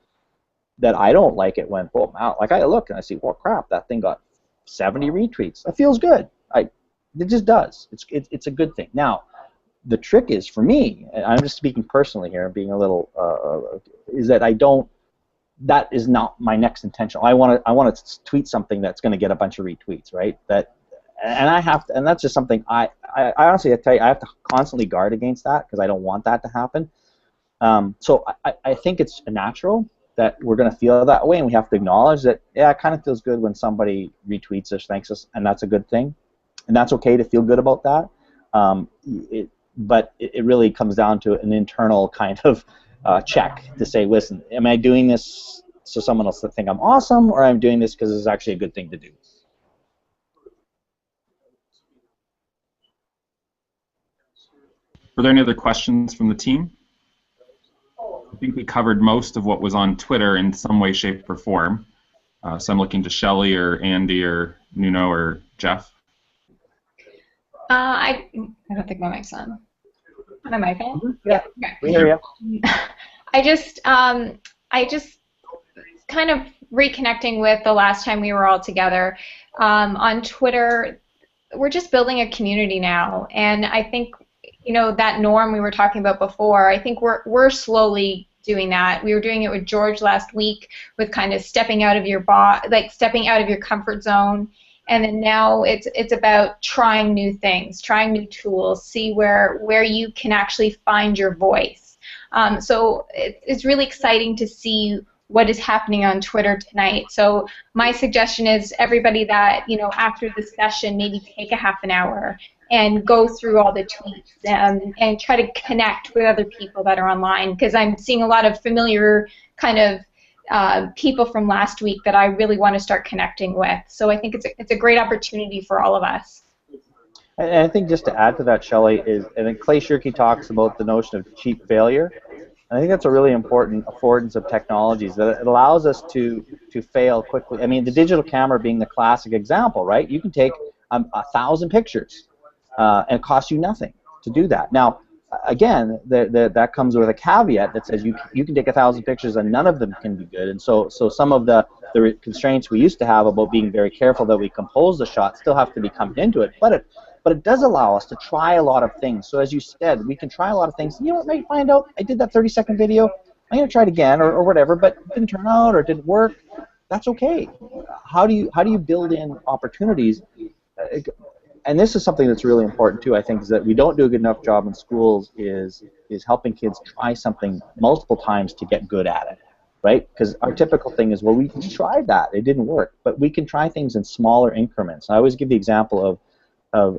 I don't like it when, boom, out. Like I look and I see, well, crap, that thing got 70 retweets. That feels good. It just does. It's a good thing. Now, the trick is for me, and I'm just speaking personally here, being a little, is that that is not my next intention. I want to tweet something that's going to get a bunch of retweets, right? And that's just something I honestly, I tell you, I have to constantly guard against that because I don't want that to happen. So I think it's natural that we're going to feel that way, and we have to acknowledge that, yeah, it kind of feels good when somebody retweets us, thanks us, and that's a good thing, and that's okay to feel good about that. but it really comes down to an internal kind of check to say, listen, am I doing this so someone else will think I'm awesome, or I'm doing this because it's actually a good thing to do? Were there any other questions from the team? I think we covered most of what was on Twitter in some way, shape, or form. So I'm looking to Shelley or Andy or Nuno or Jeff. I don't think my mic's on. My mic on? Yeah. Okay. We hear you. I just kind of reconnecting with the last time we were all together on Twitter. We're just building a community now, and I think, you know, that norm we were talking about before, I think we're slowly doing that. We were doing it with George last week, with kind of stepping out of your stepping out of your comfort zone, and then now it's about trying new things, trying new tools, see where you can actually find your voice. So it's really exciting to see what is happening on Twitter tonight. So my suggestion is everybody that, you know, after the session, maybe take a half an hour and go through all the tweets and try to connect with other people that are online, because I'm seeing a lot of familiar kind of people from last week that I really want to start connecting with. So I think it's a great opportunity for all of us. And I think just to add to that, Shelley, and then Clay Shirky talks about the notion of cheap failure. And I think that's a really important affordance of technologies, that it allows us to fail quickly. I mean, the digital camera being the classic example, right? You can take 1,000 pictures and it costs you nothing to do that. Now, again, that comes with a caveat that says you can take 1,000 pictures and none of them can be good. And so some of the constraints we used to have about being very careful that we compose the shot still have to be coming into it. But it does allow us to try a lot of things. So as you said, we can try a lot of things. You know what, might find out I did that 30-second video. I'm going to try it again or whatever, but it didn't turn out or it didn't work. That's okay. How do you build in opportunities? And this is something that's really important too, I think, is that we don't do a good enough job in schools is helping kids try something multiple times to get good at it, right? Because our typical thing is, well, we tried that, it didn't work, but we can try things in smaller increments. I always give the example of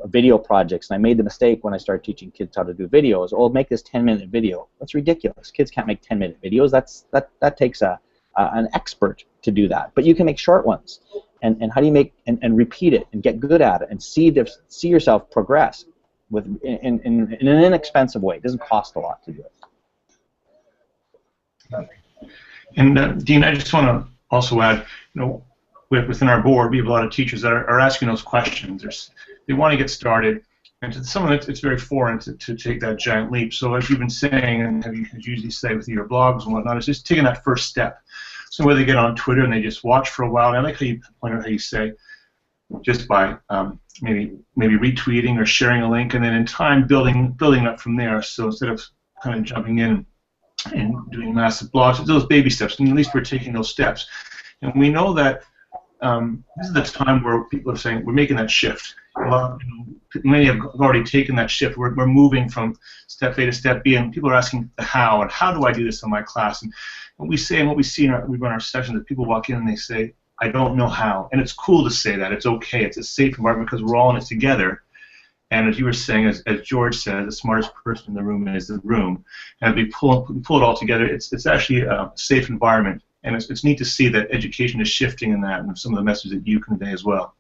video projects, and I made the mistake when I started teaching kids how to do videos. Oh, make this 10-minute video. That's ridiculous. Kids can't make 10-minute videos. That takes an expert to do that. But you can make short ones. And how do you make and repeat it and get good at it and see yourself progress in an inexpensive way? It doesn't cost a lot to do it. And Dean, I just want to also add, you know, within our board, we have a lot of teachers that are asking those questions. They want to get started, and to some of it, it's very foreign to take that giant leap. So as you've been saying, and you usually say with your blogs and whatnot, it's just taking that first step. So whether they get on Twitter and they just watch for a while, and I like how you point out how you say, just by maybe retweeting or sharing a link, and then in time building up from there. So instead of kind of jumping in and doing massive blogs, it's those baby steps, and at least we're taking those steps. And we know that this is the time where people are saying we're making that shift. Many have already taken that shift. We're moving from step A to step B, and people are asking the how, and how do I do this in my class? And what we say and what we see we run our sessions, that people walk in and they say, I don't know how. And it's cool to say that. It's okay. It's a safe environment because we're all in it together. And as you were saying, as George said, the smartest person in the room is the room. And we pull it all together. It's actually a safe environment. And it's neat to see that education is shifting in that, and some of the messages that you convey as well.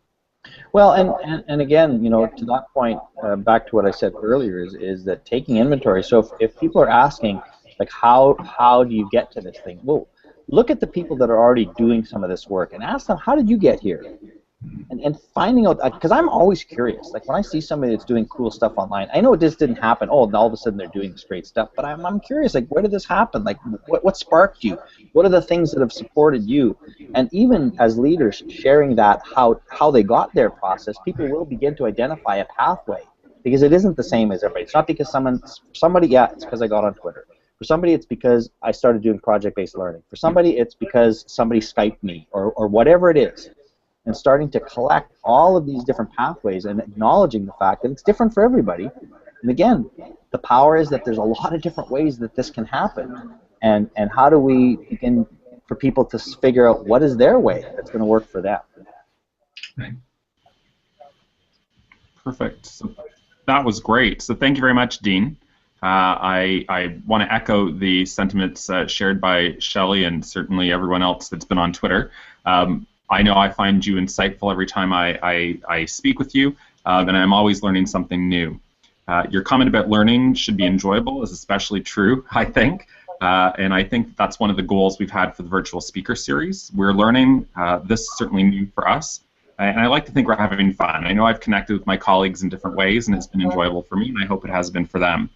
Well, and again, you know, to that point, back to what I said earlier, is that taking inventory. So if people are asking, like, how do you get to this thing? Well, look at the people that are already doing some of this work and ask them, how did you get here? And finding out, because I'm always curious. Like when I see somebody that's doing cool stuff online, I know it just didn't happen. Oh, and all of a sudden they're doing this great stuff. But I'm curious, like, where did this happen? Like, what sparked you? What are the things that have supported you? And even as leaders, sharing that how they got their process, people will begin to identify a pathway, because it isn't the same as everybody. It's not because somebody, yeah, it's because I got on Twitter. For somebody, it's because I started doing project-based learning. For somebody, it's because somebody Skyped me or whatever it is. And starting to collect all of these different pathways and acknowledging the fact that it's different for everybody. And again, the power is that there's a lot of different ways that this can happen. And how do we begin for people to figure out what is their way that's going to work for them? Right. Perfect. So That was great. So thank you very much, Dean. I want to echo the sentiments shared by Shelley and certainly everyone else that's been on Twitter. I know I find you insightful every time I speak with you, and I'm always learning something new. Your comment about learning should be enjoyable is especially true, I think. And I think that's one of the goals we've had for the virtual speaker series. We're learning. This is certainly new for us. And I like to think we're having fun. I know I've connected with my colleagues in different ways, and it's been enjoyable for me, and I hope it has been for them.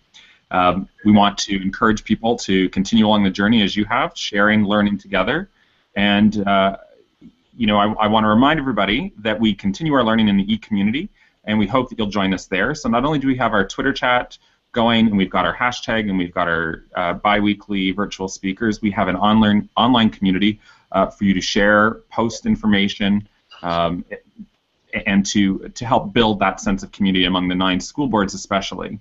We want to encourage people to continue along the journey as you have, sharing, learning together. And, you know, I want to remind everybody that we continue our learning in the e-community, and we hope that you'll join us there. So not only do we have our Twitter chat going, and we've got our hashtag, and we've got our bi-weekly virtual speakers, we have an online community for you to share, post information, and to help build that sense of community among the 9 school boards especially.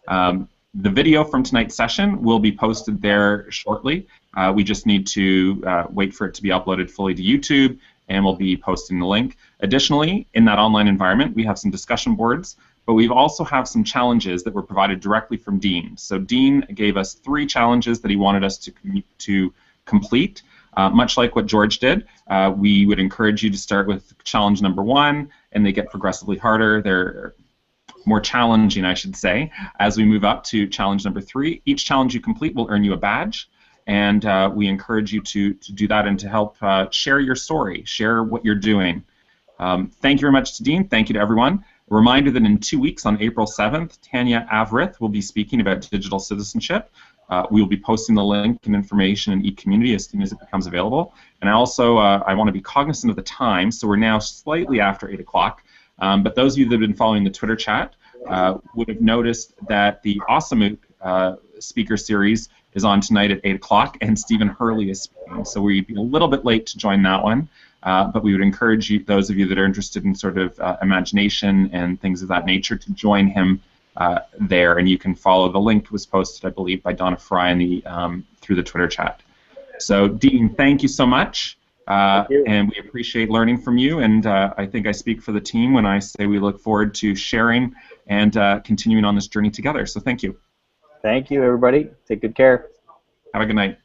The video from tonight's session will be posted there shortly. We just need to wait for it to be uploaded fully to YouTube, and we'll be posting the link. Additionally, in that online environment, we have some discussion boards, but we also have some challenges that were provided directly from Dean. So Dean gave us 3 challenges that he wanted us to complete. Much like what George did, we would encourage you to start with challenge number 1, and they get progressively harder. They're more challenging, I should say, as we move up to challenge number 3. Each challenge you complete will earn you a badge, and we encourage you to do that and to help share your story, share what you're doing. Thank you very much to Dean. Thank you to everyone. A reminder that in 2 weeks, on April 7th, Tanya Avrith will be speaking about digital citizenship. We will be posting the link and information in e-community as soon as it becomes available. And I also I want to be cognizant of the time, so we're now slightly after 8 o'clock. But those of you that have been following the Twitter chat would have noticed that the Awesome speaker series is on tonight at 8 o'clock, and Stephen Hurley is speaking. So we'd be a little bit late to join that one, but we would encourage you, those of you that are interested in sort of imagination and things of that nature, to join him there, and you can follow. The link was posted, I believe, by Donna Fry in the, through the Twitter chat. So, Dean, thank you so much, and we appreciate learning from you, and I think I speak for the team when I say we look forward to sharing and continuing on this journey together. So thank you. Thank you, everybody. Take good care. Have a good night.